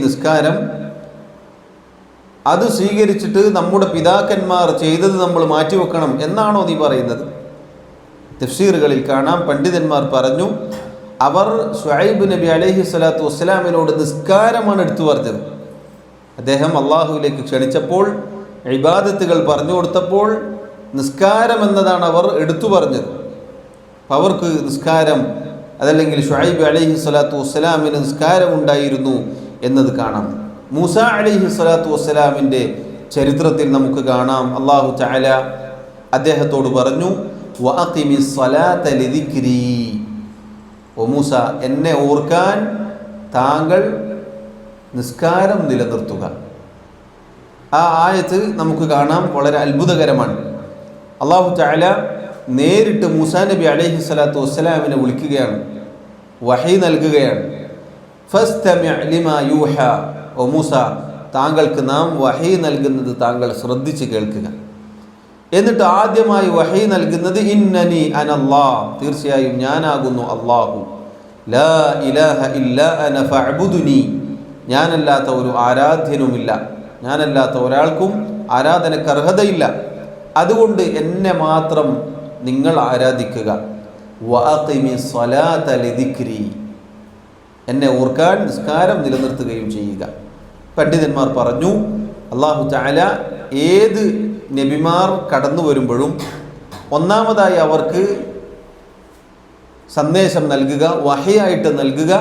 നിസ്കാരം അത് സ്വീകരിച്ചിട്ട് നമ്മുടെ പിതാക്കന്മാർ ചെയ്തത് നമ്മൾ മാറ്റിവെക്കണം എന്നാണോ നീ പറയുന്നത്? തഫ്സീറുകളിൽ കാണാം, പണ്ഡിതന്മാർ പറഞ്ഞു, അവർ ശുഐബ് നബി അലൈഹി സ്വലാത്തു വസ്സലാമിനോട് നിസ്കാരമാണ് എടുത്തു പറഞ്ഞത്. അദ്ദേഹം അള്ളാഹുവിലേക്ക് ക്ഷണിച്ചപ്പോൾ, ഇബാദത്തുകൾ പറഞ്ഞു കൊടുത്തപ്പോൾ നിസ്കാരം എന്നതാണ് അവർ എടുത്തു പറഞ്ഞത്. അപ്പം അവർക്ക് നിസ്കാരം, അതല്ലെങ്കിൽ ശുഐബ് അലൈഹി സ്വലാത്തു വസ്സലാമിന് നിസ്കാരം ഉണ്ടായിരുന്നു എന്നത് കാണാം. മൂസ അലൈഹി സ്വലാത്തു വസ്സലാമിൻ്റെ ചരിത്രത്തിൽ നമുക്ക് കാണാം, അള്ളാഹു തആല അദ്ദേഹത്തോട് പറഞ്ഞു, വഅഖിമിസ് സ്വലാത ലിദിക്രി. ഓ മൂസ, എന്നെ ഓർക്കാൻ താങ്കൾ നിസ്കാരം നിലനിർത്തുക. ആ ആയത്ത് നമുക്ക് കാണാം, വളരെ അത്ഭുതകരമാണ്. അള്ളാഹു തആല നേരിട്ട് മൂസാ നബി അലൈഹി സ്വലാത്തു വസ്സലാമിനെ വിളിക്കുകയാണ്, വഹി നൽകുകയാണ്. ഫസ്തമി' ലിമാ യൂഹ. ഓ മൂസ, താങ്കൾക്ക് നാം വഹി നൽകുന്നത് താങ്കൾ ശ്രദ്ധിച്ച് കേൾക്കുക. എന്നിട്ട് ആദ്യമായി വഹി നൽകുന്നത് ഇന്നനി അനല്ലാഹ്, തീർച്ചയായും ഞാനാകുന്നു അല്ലാഹു. ലാ ഇലാഹ ഇല്ലാ അന ഫഅ്ബുദുനി, ഞാനല്ലാത്ത ഒരു ആരാധ്യനുമില്ല, ഞാനല്ലാത്ത ഒരാൾക്കും ആരാധനക്ക് അർഹതയില്ല, അതുകൊണ്ട് എന്നെ മാത്രം നിങ്ങൾ ആരാധിക്കുക. വഅഖിമിസ് സ്വലാത ലിദിക്രി, എന്നെ ഓർക്കാൻ നിസ്കാരം നിലനിർത്തുകയും ചെയ്യുക. പണ്ഡിതന്മാർ പറഞ്ഞു, അല്ലാഹു തആല ഏത് നബിമാർ കടന്നു വരുമ്പോഴും ഒന്നാമതായി അവർക്ക് സന്ദേശം നൽകുക, വഹിയായിട്ട് നൽകുക,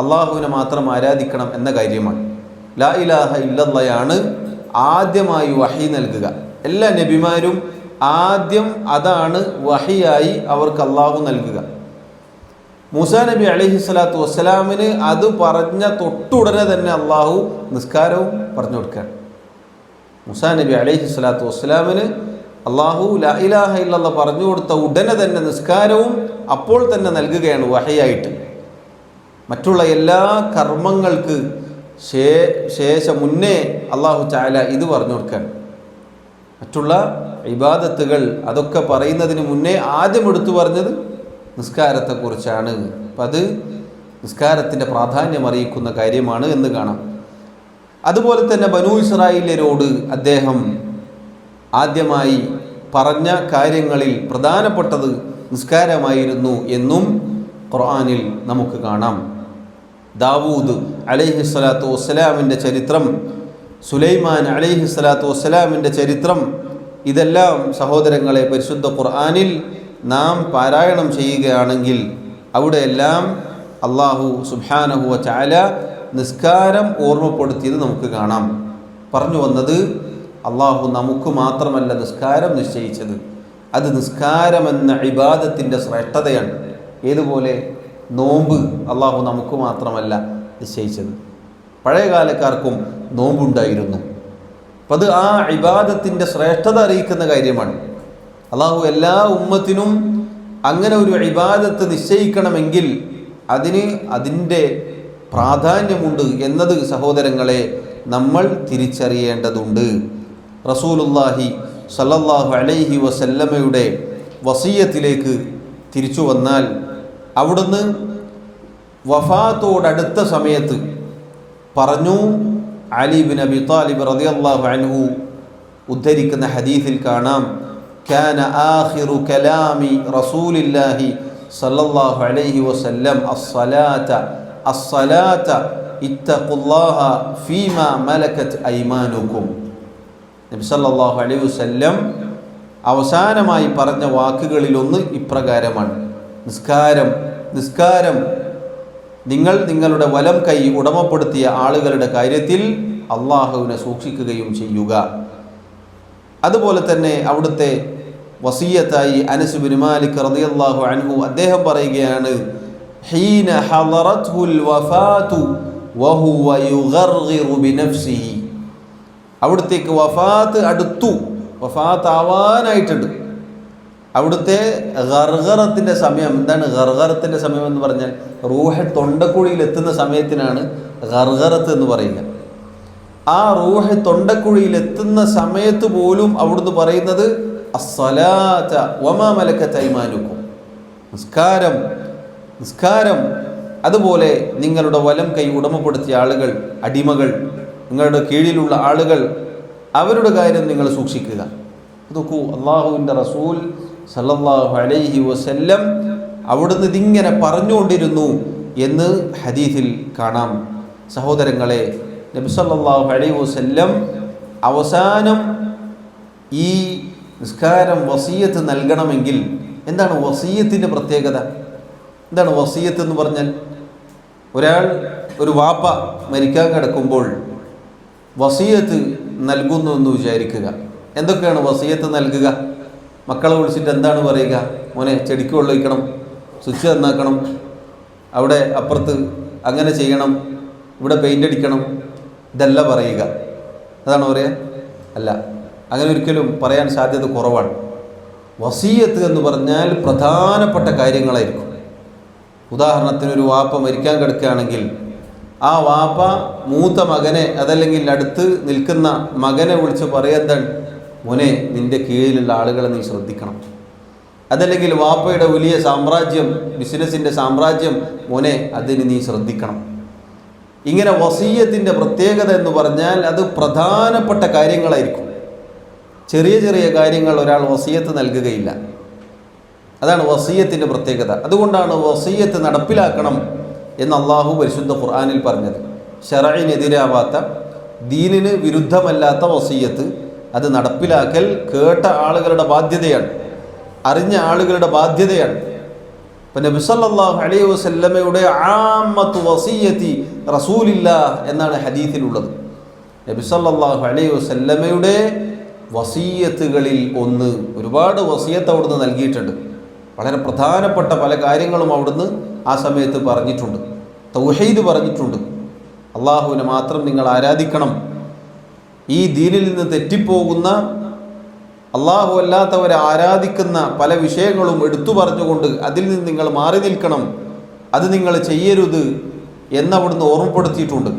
അള്ളാഹുവിനെ മാത്രം ആരാധിക്കണം എന്ന കാര്യമാണ്. ലാ ഇലാഹ ഇല്ലല്ലാഹയാണ് ആദ്യമായി വഹി നൽകുക. എല്ലാ നബിമാരും ആദ്യം അതാണ് വഹിയായി അവർക്ക് അള്ളാഹു നൽകുക. മൂസാ നബി അലൈഹി സ്വലാത്തു വസ്സലാമിന് അത് പറഞ്ഞ തൊട്ടുടനെ തന്നെ അള്ളാഹു നിസ്കാരവും പറഞ്ഞു കൊടുക്കുകയാണ്. മൂസാ നബി അലൈഹി സ്വലാത്തു വസ്സലാമിന് അള്ളാഹു ലാ ഇലാഹ ഇല്ലല്ലാഹ് പറഞ്ഞു കൊടുത്ത ഉടനെ തന്നെ നിസ്കാരവും അപ്പോൾ തന്നെ നൽകുകയാണ് വഹിയായിട്ട്. മറ്റുള്ള എല്ലാ കർമ്മങ്ങൾക്ക് ശേഷം മുന്നേ അള്ളാഹു തആല ഇത് പറഞ്ഞു കൊടുക്കുകയാണ്. മറ്റുള്ള ഇബാദത്തുകൾ അതൊക്കെ പറയുന്നതിന് മുന്നേ ആദ്യം എടുത്തു പറഞ്ഞത് നിസ്കാരത്തെക്കുറിച്ചാണ്. അപ്പം അത് നിസ്കാരത്തിൻ്റെ പ്രാധാന്യം അറിയിക്കുന്ന കാര്യമാണ് എന്ന് കാണാം. അതുപോലെ തന്നെ ബനൂ ഇസ്രായേല്യരോട് അദ്ദേഹം ആദ്യമായി പറഞ്ഞ കാര്യങ്ങളിൽ പ്രധാനപ്പെട്ടത് നിസ്കാരമായിരുന്നു എന്നും ഖുർആനിൽ നമുക്ക് കാണാം. ദാവൂദ് അലൈഹി സ്വലാത്തു വസ്സലാമിൻ്റെ ചരിത്രം, സുലൈമാൻ അലൈഹി സ്വലാത്തു വസ്സലാമിൻ്റെ ചരിത്രം, ഇതെല്ലാം സഹോദരങ്ങളെ പരിശുദ്ധ ഖുർആനിൽ നാം പാരായണം ചെയ്യുകയാണെങ്കിൽ അവിടെയെല്ലാം അള്ളാഹു സുബ്ഹാനഹു വ തആല നിസ്കാരം ഓർമ്മപ്പെടുത്തിയത് നമുക്ക് കാണാം. പറഞ്ഞു വന്നത്, അള്ളാഹു നമുക്ക് മാത്രമല്ല നിസ്കാരം നിശ്ചയിച്ചത്, അത് നിസ്കാരമെന്ന ഇബാദത്തിൻ്റെ ശ്രേഷ്ഠതയാണ്. ഏതുപോലെ നോമ്പ് അള്ളാഹു നമുക്ക് മാത്രമല്ല നിശ്ചയിച്ചത്, പഴയകാലക്കാർക്കും നോമ്പുണ്ടായിരുന്നു. അപ്പം അത് ആ ഇബാദത്തിൻ്റെ ശ്രേഷ്ഠത അറിയിക്കുന്ന കാര്യമാണ്. അള്ളാഹു എല്ലാ ഉമ്മത്തിനും അങ്ങനെ ഒരു ഇബാദത്ത് നിശ്ചയിക്കണമെങ്കിൽ അതിൻ്റെ പ്രാധാന്യമുണ്ട് എന്നത് സഹോദരങ്ങളെ നമ്മൾ തിരിച്ചറിയേണ്ടതുണ്ട്. റസൂലുള്ളാഹി സല്ലല്ലാഹു അലൈഹി വസല്ലമയുടെ വസിയ്യത്തിലേക്ക് തിരിച്ചു വന്നാൽ, അവിടുന്ന് വഫാത്തോടടുത്ത സമയത്ത് പറഞ്ഞു, അലി ബിൻ അബി താലിബ് റളിയല്ലാഹു അൻഹു ഉദ്ധരിക്കുന്ന ഹദീസിൽ കാണാം, കാന ആഖിറു കലാമി റസൂലില്ലാഹി സല്ലല്ലാഹു അലൈഹി വസല്ലം അസ്സലാത ഇത്തഖുല്ലാഹ ഫീമാ മലകത് ഐമാനുക്കും. നബി സല്ലല്ലാഹു അലൈഹി വസല്ലം അവസാനമായി പറഞ്ഞ വാക്കുകളിലൊന്ന് ഇപ്രകാരമാണ്, നിസ്കാരം നിങ്ങൾ നിങ്ങളുടെ വലം കൈ ഉടമപ്പെടുത്തിയ ആളുകളുടെ കാര്യത്തിൽ അള്ളാഹുവിനെ സൂക്ഷിക്കുകയും ചെയ്യുക. അതുപോലെ തന്നെ അവിടുത്തെ വസിയ്യത്തായി അനസ് ബിൻ മാലിക് റളിയല്ലാഹു അൻഹു അദ്ദേഹം പറയുകയാണ്, ഹീന ഹളറത്ഹുൽ വഫാതു വഹുവ യുഗർഗിറു ബിനഫ്സിഹി. അവിടുത്തേക്ക് വഫാത്ത് ആവാനായിട്ടുണ്ട്. അവിടുത്തെ ഗർഗറത്തിൻ്റെ സമയം എന്താണ്? ഗർഗറത്തിൻ്റെ സമയം എന്ന് പറഞ്ഞാൽ റൂഹ് തൊണ്ടക്കുഴിയിൽ എത്തുന്ന സമയത്തിനാണ് ഗർഗറത്ത് എന്ന് പറയുക. ആ റൂഹ് തൊണ്ടക്കുഴിയിൽ എത്തുന്ന സമയത്ത് പോലും അവിടുന്ന് പറയുന്നത് അസ്സലാത്ത വമാ മലക്കത്ത് അയ്മാനുക്കും, നിസ്കാരം നിസ്കാരം. അതുപോലെ നിങ്ങളുടെ വലം കൈ ഉടമപ്പെടുത്തിയ ആളുകൾ, അടിമകൾ, നിങ്ങളുടെ കീഴിലുള്ള ആളുകൾ, അവരുടെ കാര്യം നിങ്ങൾ സൂക്ഷിക്കുക. നോക്കൂ, അള്ളാഹുവിൻ്റെ റസൂൽ സല്ലല്ലാഹു അലൈഹി വസല്ലം അവിടുന്ന് ഇതിങ്ങനെ പറഞ്ഞുകൊണ്ടിരുന്നു എന്ന് ഹദീസിൽ കാണാം. സഹോദരങ്ങളെ, നബി സല്ലല്ലാഹു അലൈഹി വസല്ലം അവസാനം ഈ നിസ്കാരം വസിയത്ത് നൽകണമെങ്കിൽ എന്താണ് വസിയത്തിൻ്റെ പ്രത്യേകത? എന്താണ് വസിയത്ത് എന്ന് പറഞ്ഞാൽ? ഒരു വാപ്പ മരിക്കാൻ കിടക്കുമ്പോൾ വസിയത്ത് നൽകുന്നു എന്ന് വിചാരിക്കുക. എന്തൊക്കെയാണ് വസിയത്ത് നൽകുക? മക്കളെ വിളിച്ചിട്ട് എന്താണ് പറയുക? മോനെ ചെടിക്ക് വെള്ളം ഒഴിക്കണം, സ്വിച്ച് നന്നാക്കണം, അവിടെ അപ്പുറത്ത് അങ്ങനെ ചെയ്യണം, ഇവിടെ പെയിൻ്റ് അടിക്കണം, ഇതല്ല പറയുക. അതാണ് പറയുക? അല്ല, അങ്ങനെ ഒരിക്കലും പറയാൻ സാധ്യത കുറവാണ്. വസിയത്ത് എന്ന് പറഞ്ഞാൽ പ്രധാനപ്പെട്ട കാര്യങ്ങളായിരിക്കും. ഉദാഹരണത്തിന്, ഒരു വാപ്പ മരിക്കാൻ കിടക്കുകയാണെങ്കിൽ ആ വാപ്പ മൂത്ത മകനെ അതല്ലെങ്കിൽ അടുത്ത് നിൽക്കുന്ന മകനെ വിളിച്ച് പറയുന്നതാണ്, മോനെ നിൻ്റെ കീഴിലുള്ള ആളുകളെ നീ ശ്രദ്ധിക്കണം. അതല്ലെങ്കിൽ വാപ്പയുടെ വലിയ സാമ്രാജ്യം, ബിസിനസ്സിൻ്റെ സാമ്രാജ്യം, മോനെ അതിന് നീ ശ്രദ്ധിക്കണം. ഇങ്ങനെ വസിയത്തിൻ്റെ പ്രത്യേകത എന്ന് പറഞ്ഞാൽ അത് പ്രധാനപ്പെട്ട കാര്യങ്ങളായിരിക്കും. ചെറിയ ചെറിയ കാര്യങ്ങൾ ഒരാൾ വസിയത്ത് നൽകുകയില്ല. അതാണ് വസിയത്തിൻ്റെ പ്രത്യേകത. അതുകൊണ്ടാണ് വസിയത്ത് നടപ്പിലാക്കണം എന്ന് അള്ളാഹു പരിശുദ്ധ ഖുർആനിൽ പറഞ്ഞത്. ശറഇനെതിരാവാത്ത, ദീനിന് വിരുദ്ധമല്ലാത്ത വസിയത്ത് അത് നടപ്പിലാക്കൽ കേട്ട ആളുകളുടെ ബാധ്യതയാണ്, അറിഞ്ഞ ആളുകളുടെ ബാധ്യതയാണ്. ഇപ്പം നബി സല്ലല്ലാഹു അലൈഹി വസല്ലമയുടെ ആമ്മത്തു വസിയത്തി റസൂലില്ലാഹ് എന്നാണ് ഹദീസിലുള്ളത്. നബി സല്ലല്ലാഹു അലൈഹി വസല്ലമയുടെ വസിയത്തുകളിൽ ഒന്ന്, ഒരുപാട് വസിയത്ത് അവിടുന്ന് നൽകിയിട്ടുണ്ട്. വളരെ പ്രധാനപ്പെട്ട പല കാര്യങ്ങളും അവിടുന്ന് ആ സമയത്ത് പറഞ്ഞിട്ടുണ്ട്. തൗഹീദ് പറഞ്ഞിട്ടുണ്ട്. അള്ളാഹുവിനെ മാത്രം നിങ്ങൾ ആരാധിക്കണം. ഈ ദീനിൽ നിന്ന് തെറ്റിപ്പോകുന്ന, അള്ളാഹു അല്ലാത്തവരെ ആരാധിക്കുന്ന പല വിഷയങ്ങളും എടുത്തു പറഞ്ഞുകൊണ്ട് അതിൽ നിന്ന് നിങ്ങൾ മാറി നിൽക്കണം, അത് നിങ്ങൾ ചെയ്യരുത് എന്നവിടുന്ന് ഓർമ്മപ്പെടുത്തിയിട്ടുണ്ട്.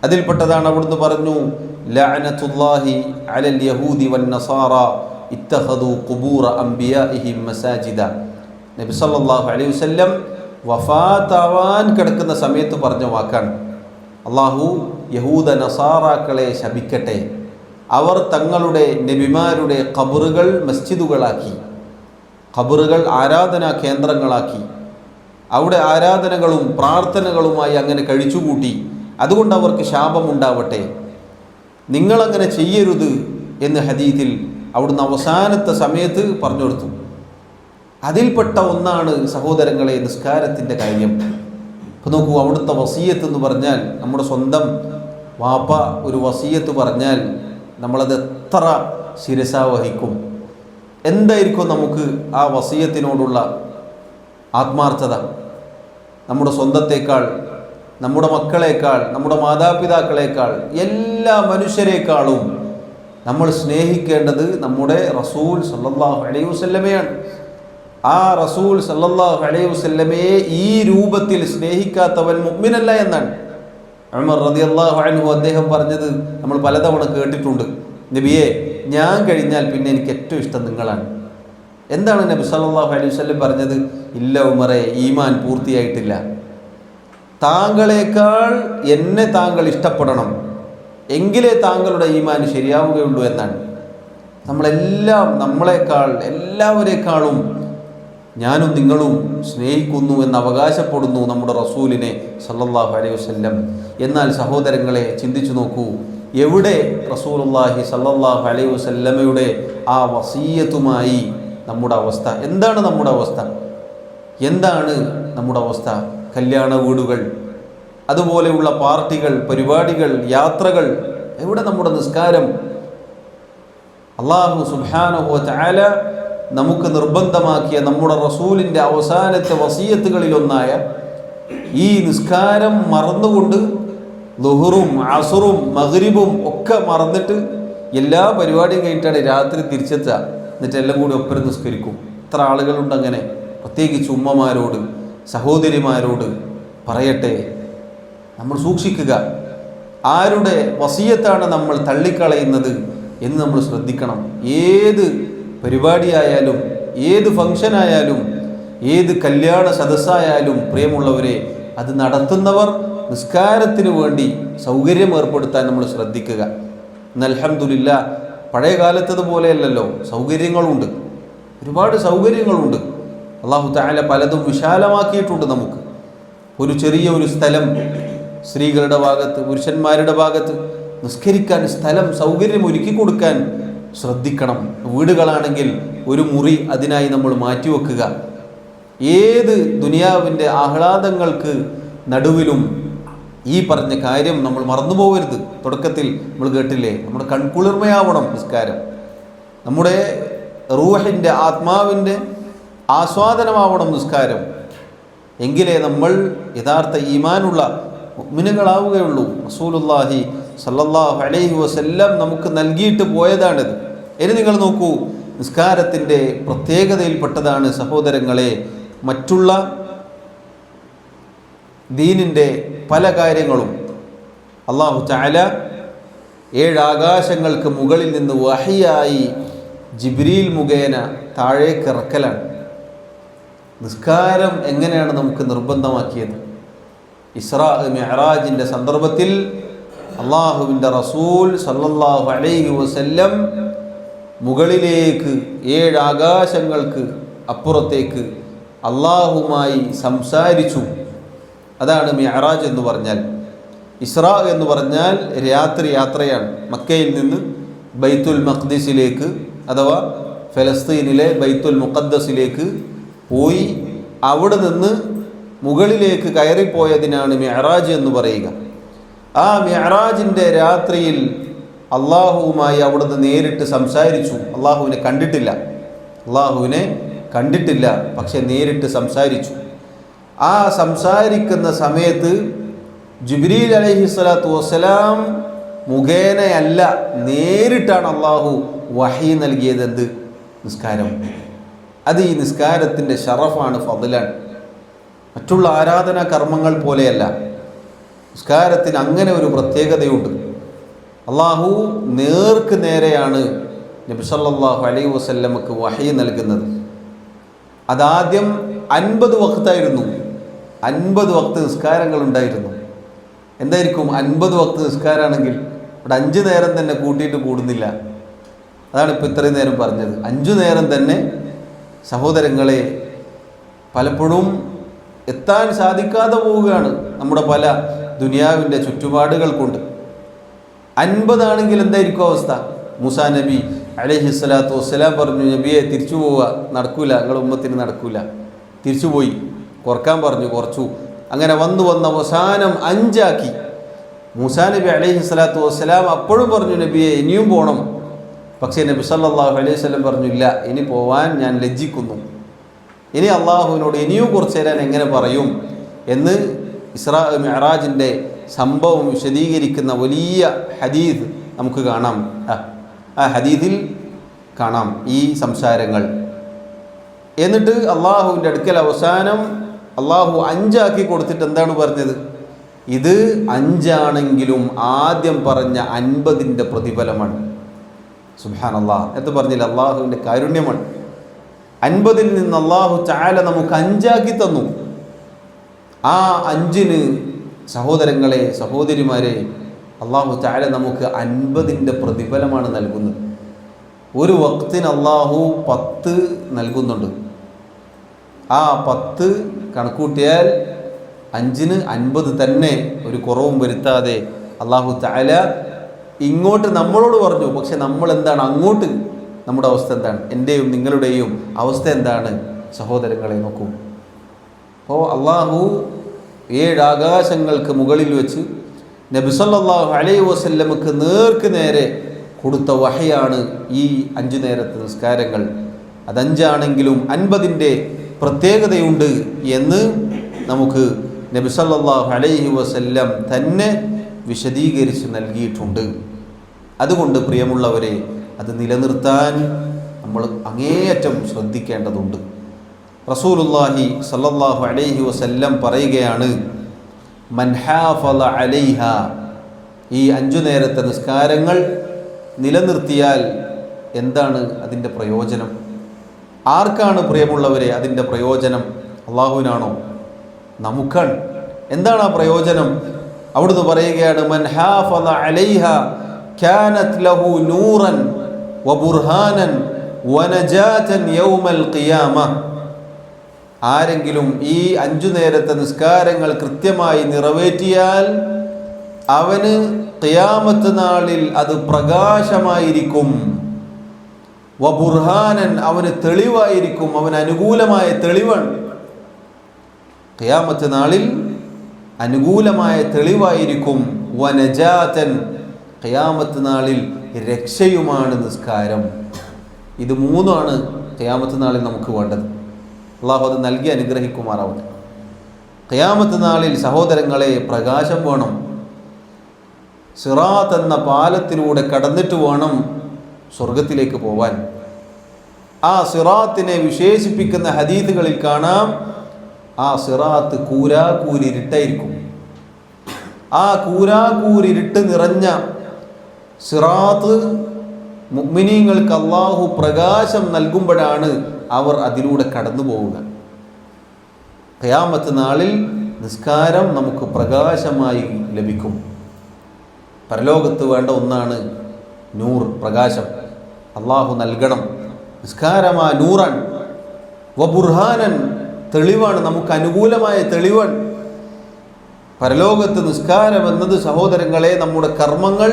അതിൽപ്പെട്ടതാണ് അവിടുന്ന് പറഞ്ഞു, ലഅനത്തുല്ലാഹി അലൽ യഹൂദി വൻ നസാറ ഇത്തഖദു ഖുബൂറ അംബിയാഇഹിം മസാജിദ. നബി സല്ലല്ലാഹു അലൈഹി വസല്ലം വഫാത്താവാൻ കിടക്കുന്ന സമയത്ത് പറഞ്ഞ വാക്കാണ്. അള്ളാഹു യഹൂദ നസാറാക്കളെ ശപിക്കട്ടെ, അവർ തങ്ങളുടെ നബിമാരുടെ ഖബറുകൾ മസ്ജിദുകളാക്കി, ഖബറുകൾ ആരാധനാ കേന്ദ്രങ്ങളാക്കി, അവിടെ ആരാധനകളും പ്രാർത്ഥനകളുമായി അങ്ങനെ കഴിച്ചുകൂട്ടി. അതുകൊണ്ട് അവർക്ക് ശാപമുണ്ടാവട്ടെ, നിങ്ങളങ്ങനെ ചെയ്യരുത് എന്ന് ഹദീസിൽ അവിടുന്ന് അവസാനത്തെ സമയത്ത് പറഞ്ഞു കൊടുത്തു. അതിൽപ്പെട്ട ഒന്നാണ് സഹോദരങ്ങളെ നിസ്കാരത്തിൻ്റെ കാര്യം. ഇപ്പോൾ നോക്കൂ, അവിടുത്തെ വസിയത്ത് എന്ന് പറഞ്ഞാൽ, നമ്മുടെ സ്വന്തം വാപ്പ ഒരു വസിയത്ത് പറഞ്ഞാൽ നമ്മളത് എത്ര ശിരസാ വഹിക്കും. എന്തായിരിക്കും നമുക്ക് ആ വസിയത്തിനോടുള്ള ആത്മാർത്ഥത? നമ്മുടെ സ്വന്തത്തേക്കാൾ, നമ്മുടെ മക്കളേക്കാൾ, നമ്മുടെ മാതാപിതാക്കളേക്കാൾ, എല്ലാ മനുഷ്യരെക്കാളും നമ്മൾ സ്നേഹിക്കേണ്ടത് നമ്മുടെ റസൂൽ സല്ലല്ലാഹു അലൈഹി വസല്ലമയാണ്. ആ റസൂൽ സല്ലല്ലാഹു അലൈഹി വസല്ലമയെ ഈ രൂപത്തിൽ സ്നേഹിക്കാത്തവൻ മുഅ്മിനല്ല എന്നാണ് ഉമർ റളിയല്ലാഹു അൻഹു അദ്ദേഹം പറഞ്ഞത് നമ്മൾ പലതവണ കേട്ടിട്ടുണ്ട്. നബിയെ, ഞാൻ കഴിഞ്ഞാൽ പിന്നെ എനിക്ക് ഏറ്റവും ഇഷ്ടം നിങ്ങളാണ്. എന്താണ് നബി സല്ലല്ലാഹു അലൈഹി വസല്ലം പറഞ്ഞത്? ഇല്ല ഉമറെ, ഈമാൻ പൂർത്തിയായിട്ടില്ല. താങ്കളേക്കാൾ എന്നെ താങ്കൾ ഇഷ്ടപ്പെടണം, എങ്കിലേ താങ്കളുടെ ഈമാൻ ശരിയാവുകയുള്ളൂ എന്നാണ്. നമ്മളെല്ലാം നമ്മളെക്കാൾ എല്ലാവരെക്കാളും ഞാനും നിങ്ങളും സ്നേഹിക്കുന്നു എന്ന് അവകാശപ്പെടുന്നു നമ്മുടെ റസൂലിനെ സല്ലല്ലാഹു അലൈഹി വസല്ലം. എന്നാൽ സഹോദരങ്ങളെ, ചിന്തിച്ചു നോക്കൂ, എവിടെ റസൂലുള്ളാഹി സല്ലല്ലാഹു അലൈഹി വസല്ലമയുടെ ആ വസിയത്തുമായി നമ്മുടെ അവസ്ഥ? എന്താണ് നമ്മുടെ അവസ്ഥ? എന്താണ് നമ്മുടെ അവസ്ഥ? കല്യാണ വീടുകൾ, അതുപോലെയുള്ള പാർട്ടികൾ, പരിപാടികൾ, യാത്രകൾ, എവിടെ നമ്മുടെ നിസ്കാരം? അല്ലാഹു സുബ്ഹാനഹു വ തആല നമുക്ക് നിർബന്ധമാക്കിയ നമ്മുടെ റസൂലിൻ്റെ അവസാനത്തെ വസിയത്തുകളിലൊന്നായ ഈ നിസ്കാരം മറന്നുകൊണ്ട് ളുഹറും അസ്റും മഗ്രിബും ഒക്കെ മറന്നിട്ട് എല്ലാ പരിപാടിയും കഴിഞ്ഞിട്ടാണ് രാത്രി തിരിച്ചെത്തുക. എന്നിട്ട് എല്ലാം കൂടി ഒപ്പരം നിസ്കരിക്കും. എത്ര ആളുകളുണ്ട് അങ്ങനെ. പ്രത്യേകിച്ച് ഉമ്മമാരോട്, സഹോദരിമാരോട് പറയട്ടെ, നമ്മൾ സൂക്ഷിക്കുക. ആരുടെ വസിയത്താണ് നമ്മൾ തള്ളിക്കളയുന്നത് എന്ന് നമ്മൾ ശ്രദ്ധിക്കണം. ഏത് പരിപാടിയായാലും, ഏത് ഫംഗ്ഷനായാലും, ഏത് കല്യാണ സദസ്സായാലും പ്രിയമുള്ളവരെ, അത് നടത്തുന്നവർ നിസ്കാരത്തിന് വേണ്ടി സൗകര്യം ഏർപ്പെടുത്താൻ നമ്മൾ ശ്രദ്ധിക്കുക. ഇന്ന് അൽഹംദുലില്ലാ പഴയ കാലത്തതുപോലെയല്ലല്ലോ, സൗകര്യങ്ങളുണ്ട്, ഒരുപാട് സൗകര്യങ്ങളുണ്ട്. അല്ലാഹു തആല പലതും വിശാലമാക്കിയിട്ടുണ്ട്. നമുക്ക് ഒരു ചെറിയ ഒരു സ്ഥലം സ്ത്രീകളുടെ ഭാഗത്ത്, പുരുഷന്മാരുടെ ഭാഗത്ത് നിസ്കരിക്കാൻ സ്ഥലം, സൗകര്യം ഒരുക്കി കൊടുക്കാൻ ശ്രദ്ധിക്കണം. വീടുകളാണെങ്കിൽ ഒരു മുറി അതിനായി നമ്മൾ മാറ്റിവെക്കുക. ഏത് ദുനിയാവിൻ്റെ ആഹ്ലാദങ്ങൾക്ക് നടുവിലും ഈ പറഞ്ഞ കാര്യം നമ്മൾ മറന്നു പോകരുത്. തുടക്കത്തിൽ നമ്മൾ കേട്ടില്ലേ, നമ്മുടെ കൺകുളിർമയാവണം നിസ്കാരം, നമ്മുടെ റൂഹിൻ്റെ ആത്മാവിൻ്റെ ആസ്വാദനമാവണം നിസ്കാരം. എങ്കിലേ നമ്മൾ യഥാർത്ഥ ഈമാനുള്ള മുഅ്മിനുകളാവുകയുള്ളൂ. റസൂലുള്ളാഹി സല്ലല്ലാഹു അലൈഹി വസല്ലം നമുക്ക് നൽകിയിട്ട് പോയതാണിത്. ഇനി നിങ്ങൾ നോക്കൂ, നിസ്കാരത്തിൻ്റെ പ്രത്യേകതയിൽപ്പെട്ടതാണ് സഹോദരങ്ങളെ, മറ്റുള്ള ദീനിൻ്റെ പല കാര്യങ്ങളും അല്ലാഹു തആല 7 ആകാശങ്ങൾക്ക് മുകളിൽ നിന്ന് വഹിയായി ജിബ്രീൽ മുഖേന താഴേക്ക് ഇറക്കലാണ്. നിസ്കാരം എങ്ങനെയാണ് നമുക്ക് നിർബന്ധമാക്കിയത്? ഇസ്രാ മിഅ്റാജിൻ്റെ സന്ദർഭത്തിൽ അള്ളാഹുവിൻ്റെ റസൂൽ സല്ലല്ലാഹു അലൈഹി വസല്ലം മുകളിലേക്ക് 7 ആകാശങ്ങൾക്ക് അപ്പുറത്തേക്ക് അള്ളാഹുമായി സംസാരിച്ചു. അതാണ് മിഅ്റാജ് എന്ന് പറഞ്ഞാൽ. ഇസ്രാ എന്ന് പറഞ്ഞാൽ രാത്രി യാത്രയാണ്. മക്കയിൽ നിന്ന് ബൈത്തുൽ മഖ്ദിസിലേക്ക് അഥവാ ഫലസ്തീനിലെ ബൈത്തുൽ മുഖദ്ദസിലേക്ക് പോയി അവിടെ നിന്ന് മുകളിലേക്ക് കയറിപ്പോയതിനാണ് മിഅ്റാജ് എന്ന് പറയുക. ആ മിഅ്റാജിൻ്റെ രാത്രിയിൽ അള്ളാഹുവുമായി അവിടുന്ന് നേരിട്ട് സംസാരിച്ചു. അള്ളാഹുവിനെ കണ്ടിട്ടില്ല, പക്ഷെ നേരിട്ട് സംസാരിച്ചു. ആ സംസാരിക്കുന്ന സമയത്ത് ജിബ്രീൽ അലൈഹിസ്സലാത്തു വസ്സലാം മുഖേനയല്ല, നേരിട്ടാണ് അള്ളാഹു വഹി നൽകിയത്. എന്ത്? നിസ്കാരം. അത് ഈ നിസ്കാരത്തിൻ്റെ ഷറഫാണ്, ഫضലാണ്. മറ്റുള്ള ആരാധനാ കർമ്മങ്ങൾ പോലെയല്ല, നിസ്കാരത്തിന് അങ്ങനെ ഒരു പ്രത്യേകതയുണ്ട്. അള്ളാഹു നേർക്ക് നേരെയാണ് നബി സല്ലല്ലാഹു അലൈഹി വസല്ലമക്ക് വഹി നൽകുന്നത്. അതാദ്യം 50 വഖ്തായിരുന്നു. 50 വഖ്ത് നിസ്കാരങ്ങൾ ഉണ്ടായിരുന്നു. എന്തായിരിക്കും 50 വഖ്ത് നിസ്കാരമാണെങ്കിൽ? ഇവിടെ 5 നേരം തന്നെ കൂട്ടിയിട്ട് കൂടുന്നില്ല. അതാണ് ഇപ്പോൾ ഇത്രയും നേരം പറഞ്ഞത്. 5 നേരം തന്നെ സഹോദരങ്ങളെ പലപ്പോഴും എത്താൻ സാധിക്കാതെ പോവുകയാണ് നമ്മുടെ പല ദുനിയാവിൻ്റെ ചുറ്റുപാടുകൾ കൊണ്ട്. 50 ആണെങ്കിൽ എന്തായിരിക്കും അവസ്ഥ? മൂസാ നബി അലൈഹിസ്സലാത്തു വസ്സലാം പറഞ്ഞു, നബിയെ തിരിച്ചു പോവുക, നടക്കൂല, നിങ്ങളുടെ ഉമ്മത്തിന് നടക്കൂല. തിരിച്ചുപോയി. കുറക്കാൻ പറഞ്ഞു, കുറച്ചു. അങ്ങനെ വന്ന് അവസാനം 5 ആക്കി. മൂസാ നബി അലൈഹിസ്സലാത്തു വസ്സലാം അപ്പോഴും പറഞ്ഞു, നബിയെ ഇനിയും പോകണം. പക്ഷേ നബി സല്ലല്ലാഹു അലൈഹി വസല്ലം പറഞ്ഞു, ഇല്ല, ഇനി പോവാൻ ഞാൻ ലജ്ജിക്കുന്നു. ഇനി അള്ളാഹുവിനോട് ഇനിയും കുറച്ചു തരാൻ എങ്ങനെ പറയും എന്ന് ഇസ്രാ മിഅ്റാജിൻ്റെ സംഭവം വിശദീകരിക്കുന്ന വലിയ ഹദീസ് നമുക്ക് കാണാം. ആ ഹദീസിൽ കാണാം ഈ സംസാരങ്ങൾ. എന്നിട്ട് അള്ളാഹുവിൻ്റെ അടുക്കൽ അവസാനം അള്ളാഹു 5 ആക്കി കൊടുത്തിട്ട് എന്താണ് പറഞ്ഞത്? ഇത് 5 ആണെങ്കിലും ആദ്യം പറഞ്ഞ 50ൻ്റെ പ്രതിഫലമാണ്. സുബ്ഹാനല്ലാഹ് എന്ന് പറഞ്ഞില്ല, അള്ളാഹുവിൻ്റെ കാരുണ്യമാണ്. 50ൽ നിന്ന് അള്ളാഹു തആല നമുക്ക് 5 ആക്കി തന്നു. ആ 5ന് സഹോദരങ്ങളെ, സഹോദരിമാരെ, അള്ളാഹു തആല നമുക്ക് 50ൻ്റെ പ്രതിഫലമാണ് നൽകുന്നത്. ഒരു വഖ്തിന് അള്ളാഹു 10 നൽകുന്നുണ്ട്. ആ 10 കണക്കൂട്ടിയാൽ 5ന് 50 തന്നെ, ഒരു കുറവും വരുത്താതെ അള്ളാഹു തആല ഇങ്ങോട്ട് നമ്മളോട് പറഞ്ഞു. പക്ഷെ നമ്മൾ എന്താണ് അങ്ങോട്ട്? നമ്മുടെ അവസ്ഥ എന്താണ്? എൻ്റെയും നിങ്ങളുടെയും അവസ്ഥ എന്താണ് സഹോദരങ്ങളെ? നോക്കൂ. അപ്പോൾ അള്ളാഹു 7 ആകാശങ്ങൾക്ക് മുകളിൽ വെച്ച് നബി സല്ലല്ലാഹു അലൈഹി വസല്ലമക്ക് നേർക്ക് നേരെ കൊടുത്ത വഹയാണ് ഈ 5 നേരത്തെ നിസ്കാരങ്ങൾ. അത് 5 ആണെങ്കിലും 50ൻ്റെ പ്രത്യേകതയുണ്ട് എന്ന് നമുക്ക് നബി സല്ലല്ലാഹു അലൈഹി വസല്ലം തന്നെ വിശദീകരിച്ച് നൽകിയിട്ടുണ്ട്. അതുകൊണ്ട് പ്രിയമുള്ളവരെ, അത് നിലനിർത്താൻ നമ്മൾ അങ്ങേയറ്റം ശ്രദ്ധിക്കേണ്ടതുണ്ട്. റസൂലുള്ളാഹി സല്ലല്ലാഹു അലൈഹി വസല്ലം പറയുകയാണ്, മൻ ഹാഫള അലൈഹ ഈ 5 നേരത്തെ നിസ്കാരങ്ങൾ നിലനിർത്തിയാൽ എന്താണ് അതിൻ്റെ പ്രയോജനം? ആർക്കാണ് പ്രിയമുള്ളവരെ അതിൻ്റെ പ്രയോജനം? അള്ളാഹുവിനാണോ? നമുക്കാണ്. എന്താണ് ആ പ്രയോജനം? അവിടുന്ന് പറയുകയാണ്, മൻ ഹാഫള അലൈഹ കാനത് ലഹു നൂറൻ വബുർഹാനൻ വനജാതൻ യൗമൽ ഖിയാമ. ആരെങ്കിലും ഈ 5 നേരത്തെ നിസ്കാരങ്ങൾ കൃത്യമായി നിറവേറ്റിയാൽ അവന് ഖിയാമത്ത് നാളിൽ അത് പ്രകാശമായിരിക്കും. വബുർഹാനൻ, അവന് തെളിവായിരിക്കും, അവന് അനുകൂലമായ തെളിവാണ്. ഖിയാമത്ത് നാളിൽ അനുകൂലമായ തെളിവായിരിക്കും. വനജാതൻ, ഖിയാമത്ത് നാളിൽ രക്ഷയുമാണ് നിസ്കാരം. ഇത് 3 ഖിയാമത്ത് നാളിൽ നമുക്ക് വേണ്ടത്. അള്ളാഹു അത് നൽകി അനുഗ്രഹിക്കുമാറാവട്ടെ. ഖിയാമത്ത് നാളിൽ സഹോദരങ്ങളെ പ്രകാശം വേണം. സിറാത്ത് എന്ന പാലത്തിലൂടെ കടന്നിട്ട് വേണം സ്വർഗത്തിലേക്ക് പോവാൻ. ആ സിറാത്തിനെ വിശേഷിപ്പിക്കുന്ന ഹദീസുകളിൽ കാണാം, ആ സിറാത്ത് കൂരാകൂരിരുട്ടായിരിക്കും. ആ കൂരാകൂരിരുട്ട് നിറഞ്ഞ സിറാത്ത് മുഅ്മിനീങ്ങൾക്ക് അള്ളാഹു പ്രകാശം നൽകുമ്പോഴാണ് അവർ അതിലൂടെ കടന്നു പോവുക. ഖിയാമത്ത് നാളിൽ നിസ്കാരം നമുക്ക് പ്രകാശമായി ലഭിക്കും. പരലോകത്ത് വേണ്ട ഒന്നാണ് നൂർ, പ്രകാശം. അള്ളാഹു നൽകണം. നിസ്കാരമാ നൂറാൻ, വബുർഹാനൻ, തെളിവാണ്, നമുക്ക് അനുകൂലമായ തെളിവാണ്. പരലോകത്ത് നിസ്കാരം എന്നത് സഹോദരങ്ങളെ നമ്മുടെ കർമ്മങ്ങൾ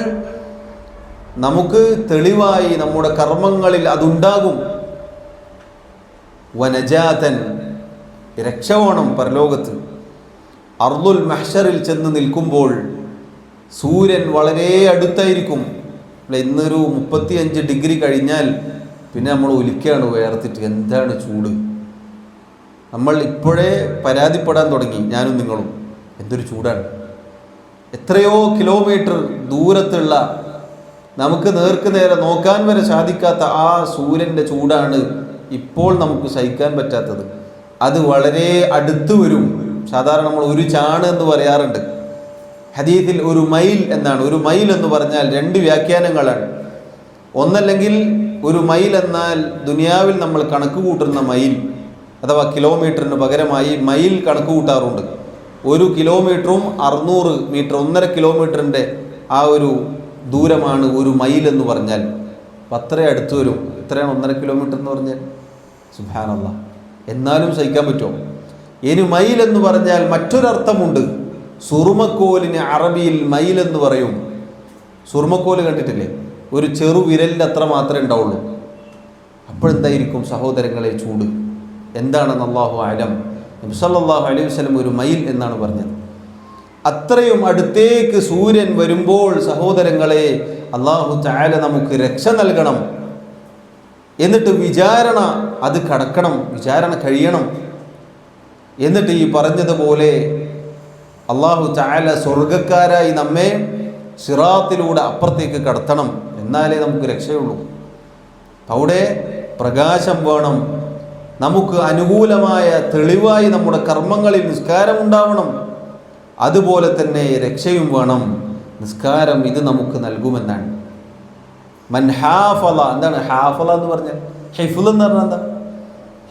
നമുക്ക് തെളിവായി നമ്മുടെ കർമ്മങ്ങളിൽ അതുണ്ടാകും. വനജാതൻ, രക്ഷവേണം പരലോകത്ത്. അർദുൽ മഹ്ശറിൽ ചെന്ന് നിൽക്കുമ്പോൾ സൂര്യൻ വളരെ അടുത്തായിരിക്കും. ഇന്നൊരു 35 ഡിഗ്രി കഴിഞ്ഞാൽ പിന്നെ നമ്മൾ ഒലിക്കുകയാണ് വേർത്തിട്ട്. എന്താണ് ചൂട്! നമ്മൾ ഇപ്പോഴേ പരാതിപ്പെടാൻ തുടങ്ങി, ഞാനും നിങ്ങളും. എന്തൊരു ചൂടാണ്! എത്രയോ കിലോമീറ്റർ ദൂരത്തുള്ള നമുക്ക് നേർക്ക് നേരെ നോക്കാൻ വരെ സാധിക്കാത്ത ആ സൂര്യൻ്റെ ചൂടാണ് ഇപ്പോൾ നമുക്ക് സഹിക്കാൻ പറ്റാത്തത്. അത് വളരെ അടുത്ത് വരും. സാധാരണ നമ്മൾ ഒരു ചാണ് എന്ന് പറയാറുണ്ട്. ഹദീസിൽ ഒരു മൈൽ എന്നാണ്. ഒരു മൈൽ എന്ന് പറഞ്ഞാൽ 2 വ്യാഖ്യാനങ്ങളാണ്. ഒന്നല്ലെങ്കിൽ ഒരു മൈൽ എന്നാൽ ദുനിയാവിൽ നമ്മൾ കണക്ക് കൂട്ടുന്ന മൈൽ അഥവാ കിലോമീറ്ററിന് പകരമായി മൈൽ കണക്ക് കൂട്ടാറുണ്ട്. 1 കിലോമീറ്ററും 600 മീറ്റർ, 1.5 കിലോമീറ്ററിൻ്റെ ആ ഒരു ദൂരമാണ് ഒരു മൈൽ എന്ന് പറഞ്ഞാൽ. അത്ര അടുത്ത് വരും. എത്രയാണ് 1.5 കിലോമീറ്റർ എന്ന് പറഞ്ഞാൽ? സുബ്ഹാനല്ലാഹ്. എന്നാലും സഹിക്കാൻ പറ്റുമോ? ഇനി മൈൽ എന്ന് പറഞ്ഞാൽ മറ്റൊരർത്ഥമുണ്ട്. സുറുമക്കോലിന് അറബിയിൽ മൈൽ എന്ന് പറയും. സുറുമക്കോല് കണ്ടിട്ടില്ലേ? ഒരു ചെറു വിരലിൻ്റെ അത്ര മാത്രമേ ഉണ്ടാവുള്ളൂ. അപ്പോഴെന്തായിരിക്കും സഹോദരങ്ങളെ ചൂട്? എന്താണെന്ന് അല്ലാഹു അലം. നബി സല്ലല്ലാഹു അലൈഹി വസല്ലം ഒരു മൈൽ എന്നാണ് പറഞ്ഞത്. അത്രയും അടുത്തേക്ക് സൂര്യൻ വരുമ്പോൾ സഹോദരങ്ങളെ അല്ലാഹു തആല നമുക്ക് രക്ഷ നൽകണം. എന്നിട്ട് വിചാരണ അത് കടക്കണം, വിചാരണ കഴിയണം. എന്നിട്ട് ഈ പറഞ്ഞതുപോലെ അല്ലാഹു തആല സ്വർഗക്കാരായി നമ്മെ സിറാത്തിലൂടെ അപ്പുറത്തേക്ക് കടത്തണം. എന്നാലേ നമുക്ക് രക്ഷയുള്ളൂ. അവിടെ പ്രകാശം വേണം. നമുക്ക് അനുകൂലമായ തെളിവായി നമ്മുടെ കർമ്മങ്ങളിൽ നിസ്കാരം ഉണ്ടാവണം. അതുപോലെ തന്നെ രക്ഷയും വേണം. നിസ്കാരം ഇത് നമുക്ക് നൽകുമെന്നാണ്. മൻ ഹാഫള, എന്താണ് ഹാഫള എന്ന് പറഞ്ഞാൽ? ഹിഫ്ള് എന്ന് പറഞ്ഞാൽ എന്താ?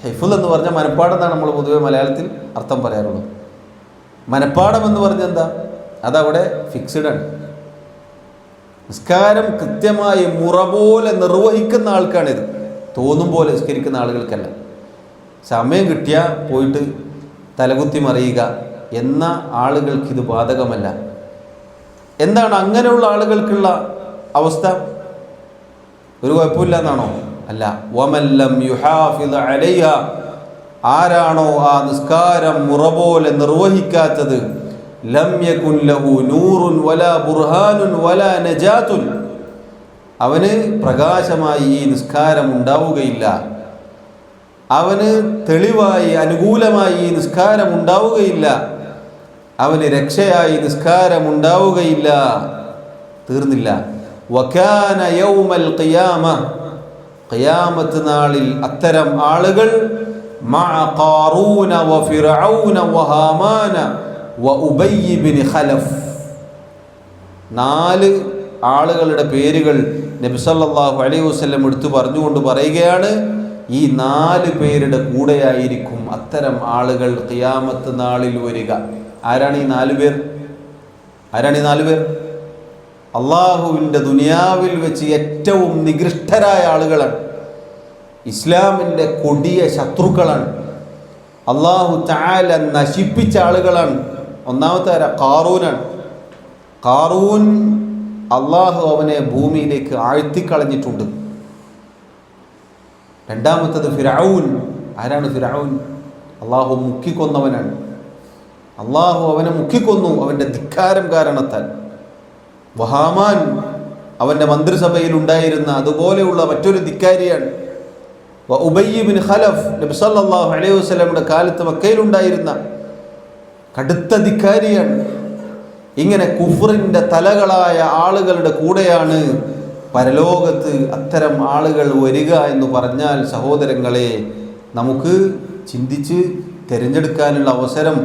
ഹിഫ്ള് എന്ന് പറഞ്ഞാൽ മനപ്പാടം എന്നാണ് നമ്മൾ പൊതുവെ മലയാളത്തിൽ അർത്ഥം പറയാറുള്ളത്. മനപ്പാടം എന്ന് പറഞ്ഞാൽ എന്താ? അതവിടെ ഫിക്സ്ഡ് ആണ്. നിസ്കാരം കൃത്യമായി മുറ പോലെ നിർവഹിക്കുന്ന ആൾക്കാണിത്. തോന്നും പോലെ നിസ്കരിക്കുന്ന ആളുകൾക്കല്ല. സമയം കിട്ടിയാൽ പോയിട്ട് തലകുത്തി മറിയുക എന്ന ആളുകൾക്ക് ഇത് ബാധകമല്ല. എന്താണ് അങ്ങനെയുള്ള ആളുകൾക്കുള്ള അവസ്ഥ? ഒരു കുഴപ്പമില്ല എന്നാണോ? അല്ല. വമല്ലം യുഹാഫിദ് അലൈഹ, ആരാണോ ആ നിസ്കാരം മുറ പോലെ നിർവഹിക്കാത്തത്, ലം യകുൻ ലഹു നൂറുൻ വലാ ബുർഹാനുൻ വലാ നജാതുൻ, അവന് പ്രകാശമായി ഈ നിസ്കാരം ഉണ്ടാവുകയില്ല. അവന് തെളിവായി അനുകൂലമായി ഈ നിസ്കാരം ഉണ്ടാവുകയില്ല. അവന് രക്ഷയായി നിസ്കാരം ഉണ്ടാവുകയില്ല. തീർന്നില്ല. വകാന യൗമൽ ഖിയാമ, ഖിയാമത്ത് നാളിൽ അത്തരം ആളുകൾ മഅ ഖാറൂന വഫിർഔന വഹാമാന വഉബയ്യ് ബിൻ ഖലഫ്, 4 ആളുകളുടെ പേരുകൾ നബി സല്ലല്ലാഹു അലൈഹി വസല്ലം എടുത്തു പറഞ്ഞുകൊണ്ട് പറയുകയാണ്, ഈ 4 പേരുടെ കൂടെയായിരിക്കും അത്തരം ആളുകൾ ഖിയാമത്ത് നാളിൽ വരിക. ആരാണ് ഈ 4 പേർ? ആരാണ് ഈ 4 പേർ? അള്ളാഹുവിൻ്റെ ദുനിയാവിൽ വെച്ച് ഏറ്റവും നികൃഷ്ടരായ ആളുകളാണ്, ഇസ്ലാമിൻ്റെ കൊടിയ ശത്രുക്കളാണ്, അള്ളാഹു തആല നശിപ്പിച്ച ആളുകളാണ്. ഒന്നാമത്തെ ഖാറൂനാണ്. ഖാറൂൻ അള്ളാഹു അവനെ ഭൂമിയിലേക്ക് ആഴ്ത്തിക്കളഞ്ഞിട്ടുണ്ട്. രണ്ടാമത്തത് ഫിർഔൻ. ആരാണ് ഫിർഔൻ? അള്ളാഹു മുക്കിക്കൊന്നവനാണ്. അള്ളാഹു അവനെ മുക്കിക്കൊന്നു അവൻ്റെ ധിക്കാരം കാരണത്താൽ. വഹാമാൻ അവൻ്റെ മന്ത്രിസഭയിൽ ഉണ്ടായിരുന്ന അതുപോലെയുള്ള മറ്റൊരു ധിക്കാരിയാണ്. ഉബയ്യ് ബിൻ ഖലഫ് നബി സല്ലല്ലാഹു അലൈഹി വസല്ലമയുടെ കാലത്ത് മക്കയിലുണ്ടായിരുന്ന കടുത്ത ധിക്കാരിയാണ്. ഇങ്ങനെ കുഫറിൻ്റെ തലകളായ ആളുകളുടെ കൂടെയാണ് പരലോകത്ത് അത്തരം ആളുകൾ വരിക എന്ന് പറഞ്ഞാൽ സഹോദരങ്ങളെ, നമുക്ക് ചിന്തിച്ച് തിരഞ്ഞെടുക്കാനുള്ള അവസരം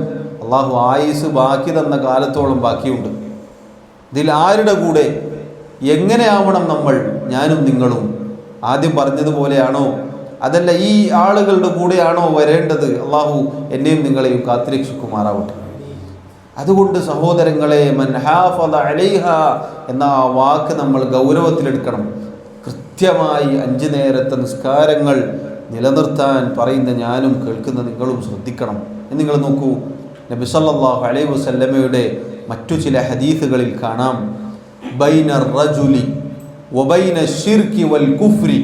അള്ളാഹു ആയുസ് ബാക്കി തന്ന കാലത്തോളം ബാക്കിയുണ്ട്. ഇതിൽ ആരുടെ കൂടെ എങ്ങനെയാവണം നമ്മൾ, ഞാനും നിങ്ങളും? ആദ്യം പറഞ്ഞതുപോലെയാണോ, അതല്ല ഈ ആളുകളുടെ കൂടെയാണോ വരേണ്ടത്? അള്ളാഹു എന്നെയും നിങ്ങളെയും കാത്തുരക്ഷിക്കുമാറാവട്ടെ. അതുകൊണ്ട് സഹോദരങ്ങളെ, മൻ ഹാഫള അലൈഹ എന്ന ആ വാക്ക് നമ്മൾ ഗൗരവത്തിലെടുക്കണം. കൃത്യമായി 5 നേരത്തെ നിസ്കാരങ്ങൾ നിലനിർത്താൻ പറയുന്ന ഞാനും കേൾക്കുന്ന നിങ്ങളും ശ്രദ്ധിക്കണം. നിങ്ങൾ നോക്കൂ, നബി സല്ലല്ലാഹു അലൈഹി വസല്ലമയുടെ മറ്റു ചില ഹദീസുകളിൽ കാണാം, ബൈന റജുലി വബൈന ശിർക്കി വൽ കുഫ്രി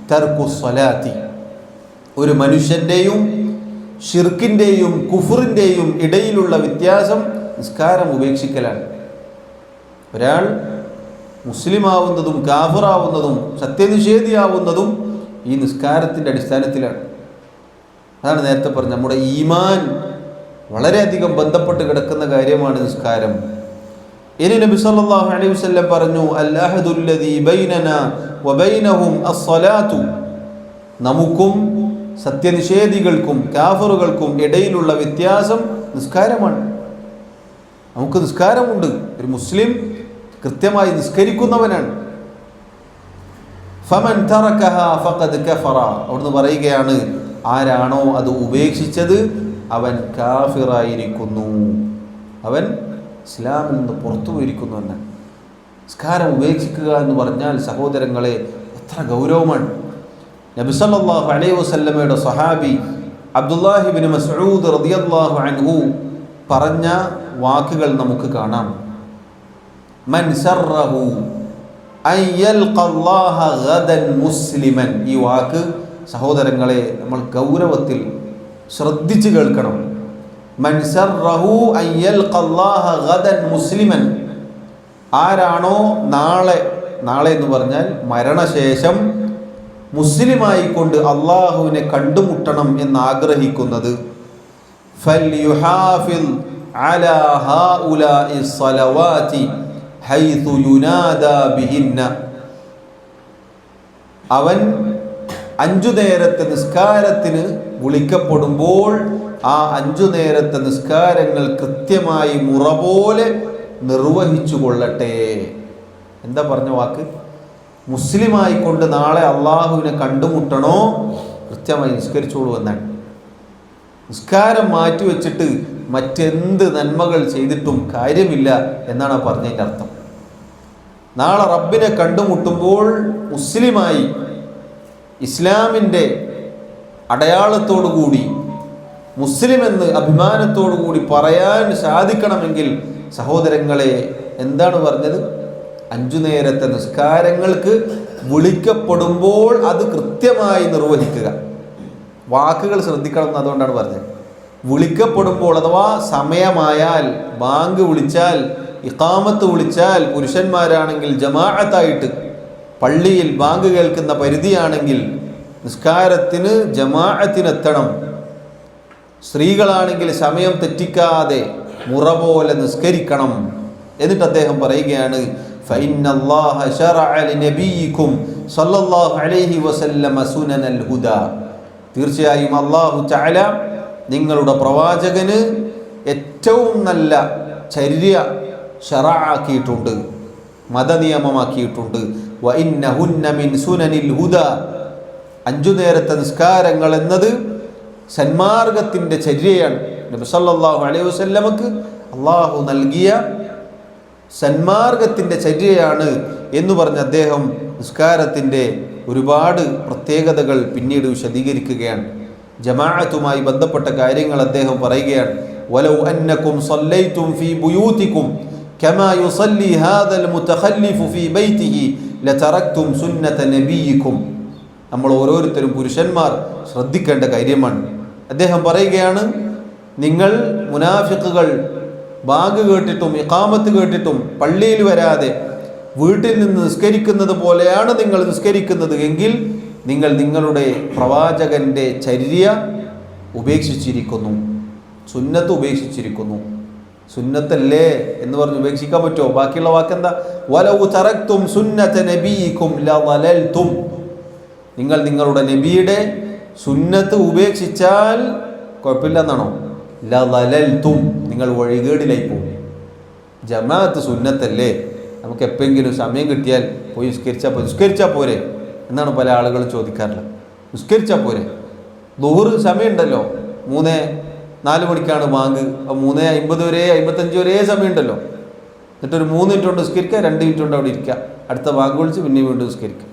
തർക്കു സ്വലാത്തി. ഒരു മനുഷ്യൻ്റെയും ഷിർക്കിൻ്റെയും കുഫറിൻ്റെയും ഇടയിലുള്ള വ്യത്യാസം നിസ്കാരം ഉപേക്ഷിക്കലാണ്. ഒരാൾ മുസ്ലിമാവുന്നതും കാഫിറാവുന്നതും സത്യനിഷേധിയാവുന്നതും ഈ നിസ്കാരത്തിൻ്റെ അടിസ്ഥാനത്തിലാണ്. അതാണ് നേരത്തെ പറഞ്ഞത്, നമ്മുടെ ഈമാൻ വളരെയധികം ബന്ധപ്പെട്ട് കിടക്കുന്ന കാര്യമാണ് നിസ്കാരം. ഇനി നബി സല്ലല്ലാഹു അലൈഹി വസല്ലം പറഞ്ഞു, അൽഅഹദുല്ലദീ ബൈനനാ വബൈനഹും അസ്സലാത്തു. നമുക്കും സത്യനിഷേധികൾക്കും കാഫറുകൾക്കും ഇടയിലുള്ള വ്യത്യാസം നിസ്കാരമാണ്. നമുക്ക് നിസ്കാരമുണ്ട്. ഒരു മുസ്ലിം കൃത്യമായി നിസ്കരിക്കുന്നവനാണ്. ഫമൻ തറകഹാ ഫഖദ് കഫറ. അവിടുന്ന് പറയുകയാണ്, ആരാണോ അത് ഉപേക്ഷിച്ചത് അവൻ കാഫിറായിരിക്കുന്നു, അവൻ ഇസ്ലാമിൽ നിന്ന് പുറത്തു പോയിരിക്കുന്നു എന്നാണ്. നിസ്കാരം ഉപേക്ഷിക്കുക എന്ന് പറഞ്ഞാൽ സഹോദരങ്ങളെ എത്ര ഗൗരവമാണ്. നബി സല്ലല്ലാഹു അലൈഹി വസല്ലമയുടെ സ്വഹാബി അബ്ദുല്ലാഹി ഇബ്നു മസ്ഊദ് റളിയല്ലാഹു അൻഹു പറഞ്ഞ വാക്കുകൾ നമുക്ക് കാണാം. മൻ സറഹു അൻ യൽഖല്ലാഹ ഗദൻ മുസ്ലിമൻ. ഈ വാക്ക് സഹോദരങ്ങളെ നമ്മൾ ഗൗരവത്തിൽ ശ്രദ്ധിച്ച് കേൾക്കണം. മൻ സറഹു അൻ യൽഖല്ലാഹ ഗദൻ മുസ്ലിമൻ. ആരാണോ നാളെ എന്ന് പറഞ്ഞാൽ മരണശേഷം മുസ്ലിമായിക്കൊണ്ട് അള്ളാഹുവിനെ കണ്ടുമുട്ടണം എന്നാഗ്രഹിക്കുന്നത്, ഫൽയുഹാഫിൽ അലാ ഹൗലാഇ സ്വലവാതി ഹൈതു യുനാദാ ബിഹിന്ന. അവൻ 5 നേരത്തെ നിസ്കാരത്തിന് വിളിക്കപ്പെടുമ്പോൾ ആ 5 നേരത്തെ നിസ്കാരങ്ങൾ കൃത്യമായി മുറ പോലെ നിർവഹിച്ചു കൊള്ളട്ടെ. എന്താ പറഞ്ഞ വാക്ക്? മുസ്ലിമായിക്കൊണ്ട് നാളെ അള്ളാഹുവിനെ കണ്ടുമുട്ടണോ കൃത്യമായി നിസ്കരിച്ചോളൂ എന്നാണ്. നിസ്കാരം മാറ്റിവെച്ചിട്ട് മറ്റെന്ത് നന്മകൾ ചെയ്തിട്ടും കാര്യമില്ല എന്നാണ് പറഞ്ഞതിൻ്റെ അർത്ഥം. നാളെ റബ്ബിനെ കണ്ടുമുട്ടുമ്പോൾ മുസ്ലിമായി ഇസ്ലാമിൻ്റെ അടയാളത്തോടുകൂടി മുസ്ലിം എന്ന് അഭിമാനത്തോടുകൂടി പറയാൻ സാധിക്കണമെങ്കിൽ സഹോദരങ്ങളെ എന്താണ് പറഞ്ഞത്? 5 നേരത്തെ നിസ്കാരങ്ങൾക്ക് വിളിക്കപ്പെടുമ്പോൾ അത് കൃത്യമായി നിർവഹിക്കുക. വാക്കുകൾ ശ്രദ്ധിക്കണം എന്ന് അതുകൊണ്ടാണ് പറഞ്ഞത്. വിളിക്കപ്പെടുമ്പോൾ അഥവാ സമയമായാൽ, ബാങ്ക് വിളിച്ചാൽ, ഇഖാമത്ത് വിളിച്ചാൽ, പുരുഷന്മാരാണെങ്കിൽ ജമാഅത്തായിട്ട് പള്ളിയിൽ ബാങ്ക് കേൾക്കുന്ന പരിധിയാണെങ്കിൽ നിസ്കാരത്തിന് ജമാഅത്തിനെത്തണം. സ്ത്രീകളാണെങ്കിൽ സമയം തെറ്റിക്കാതെ മുറ പോലെ നിസ്കരിക്കണം. എന്നിട്ട് അദ്ദേഹം പറയുകയാണ്, ഫഇന്നല്ലാഹ ശറഅ ലിനബിയിക്കും സല്ലല്ലാഹു അലൈഹി വസല്ലമ സുനനൽ ഹുദാ. തീർച്ചയായും അല്ലാഹു തആല നിങ്ങളുടെ പ്രവാചകന് ഏറ്റവും നല്ല ചര്യ ശറഅാക്കിയിട്ടുണ്ട്. മതനിയമമാക്കിയിട്ടുണ്ട്. വ ഇന്നഹുന്ന മിൻ സുനനിൽ ഹുദ, 5 നേരത്തെ നിസ്കാരങ്ങൾ എന്നത് സന്മാർഗത്തിൻ്റെ ചര്യയാണ്. നബി സല്ലല്ലാഹു അലൈഹി വസല്ലമക്ക് അള്ളാഹു നൽകിയ സന്മാർഗത്തിൻ്റെ ചര്യയാണ് എന്ന് പറഞ്ഞ് അദ്ദേഹം നിസ്കാരത്തിൻ്റെ ഒരുപാട് പ്രത്യേകതകൾ പിന്നീട് വിശദീകരിക്കുകയാണ്. ജമാഅത്തുമായി ബന്ധപ്പെട്ട കാര്യങ്ങൾ അദ്ദേഹം പറയുകയാണ്. വലൗ അന്നകും സല്ലൈതും ഫീ ബുയൂതികും കമാ യുസല്ലി ഹാദൽ മുതഖല്ലിഫു ഫീ ബൈതിഹി ലതറക്തും സുന്നത നബിയിക്കും. നമ്മൾ ഓരോരുത്തരും പുരുഷന്മാർ ശ്രദ്ധിക്കേണ്ട കാര്യമാണ്. അദ്ദേഹം പറയുകയാണ്, നിങ്ങൾ മുനാഫിഖുകൾ ബാങ്ക് കേട്ടിട്ടും ഇഖാമത്ത് കേട്ടിട്ടും പള്ളിയിൽ വരാതെ വീട്ടിൽ നിന്ന് നിസ്കരിക്കുന്നത് പോലെയാണ് നിങ്ങൾ നിസ്കരിക്കുന്നത് എങ്കിൽ നിങ്ങൾ നിങ്ങളുടെ പ്രവാചകന്റെ ചര്യ ഉപേക്ഷിച്ചിരിക്കുന്നു, സുന്നത്ത് ഉപേക്ഷിച്ചിരിക്കുന്നു. സുന്നത്തല്ലേ എന്ന് പറഞ്ഞ് ഉപേക്ഷിക്കാൻ പറ്റുമോ? ബാക്കിയുള്ള വാക്കെന്താ? വലൗ തറക്തും സുന്നത നബിയിക്കും ലളൽതും. നിങ്ങൾ നിങ്ങളുടെ നബിയുടെ സുന്നത്ത് ഉപേക്ഷിച്ചാൽ കുഴപ്പമില്ല എന്നാണോ? ലളൽതും, നിങ്ങൾ വഴികേടിലായി പോകും. ജമാഅത്ത് സുന്നത്തല്ലേ, നമുക്ക് എപ്പോഴെങ്കിലും സമയം കിട്ടിയാൽ പോയി നിസ്കരിച്ചാൽ പോരെ എന്നാണ് പല ആളുകളും ചോദിക്കാറുള്ളത്. നിസ്കരിച്ചാൽ പോരെ? ദുഹർ സമയമുണ്ടല്ലോ, 3-4 മണിക്കാണ് ബാങ്ക്, 3:50 വരെ 55 വരെ സമയമുണ്ടല്ലോ. എന്നിട്ടൊരു 3 മിനിറ്റ് കൊണ്ട് നിസ്കരിക്കുക, 2 മിനിറ്റ് കൊണ്ട് അവിടെ ഇരിക്കുക, അടുത്ത ബാങ്ക് വിളിച്ച് പിന്നെയും വീണ്ടും നിസ്കരിക്കുക.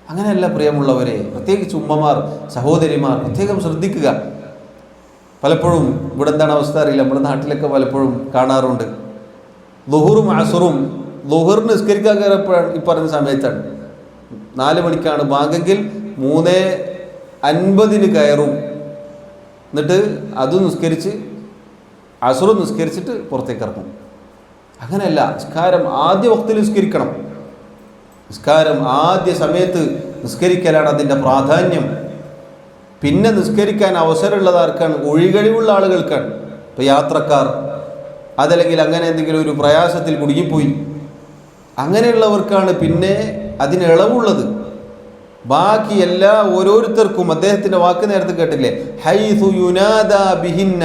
അങ്ങനെയല്ല പ്രിയമുള്ളവരെ, പ്രത്യേകിച്ച് ഉമ്മമാർ, സഹോദരിമാർ പ്രത്യേകം ശ്രദ്ധിക്കുക. പലപ്പോഴും ഇവിടെ എന്താണ് അവസ്ഥ അറിയില്ല, നമ്മുടെ നാട്ടിലൊക്കെ പലപ്പോഴും കാണാറുണ്ട്. ളുഹറും അസുറും, ളുഹറിന് നിസ്കരിക്കാൻ കയറപ്പോഴാണ് ഈ പറഞ്ഞ സമയത്താണ്. 4 മണിക്കാണ് ബാങ്കെങ്കിൽ 3:50 കയറും. എന്നിട്ട് അതും നിസ്കരിച്ച് അസുറും നിസ്കരിച്ചിട്ട് പുറത്തേക്ക് ഇറങ്ങും. അങ്ങനെയല്ല, നിസ്കാരം ആദ്യ വക്തിൽ നിസ്കരിക്കണം. നിസ്കാരം ആദ്യ സമയത്ത് നിസ്കരിക്കലാണ് അതിൻ്റെ പ്രാധാന്യം. പിന്നെ നിസ്കരിക്കാൻ അവസരമുള്ളത് ആർക്കാണ്? ഒഴികഴിവുള്ള ആളുകൾക്കാണ്. ഇപ്പോൾ യാത്രക്കാർ, അതല്ലെങ്കിൽ അങ്ങനെ എന്തെങ്കിലും ഒരു പ്രയാസത്തിൽ കുടുങ്ങിപ്പോയി, അങ്ങനെയുള്ളവർക്കാണ് പിന്നെ അതിന് ഇളവുള്ളത്. ബാക്കി എല്ലാ ഓരോരുത്തർക്കും അദ്ദേഹത്തിൻ്റെ വാക്ക് നേരത്തെ കേട്ടില്ലേ, ഹൈസു യുനാദാ ബിഹിന്ന,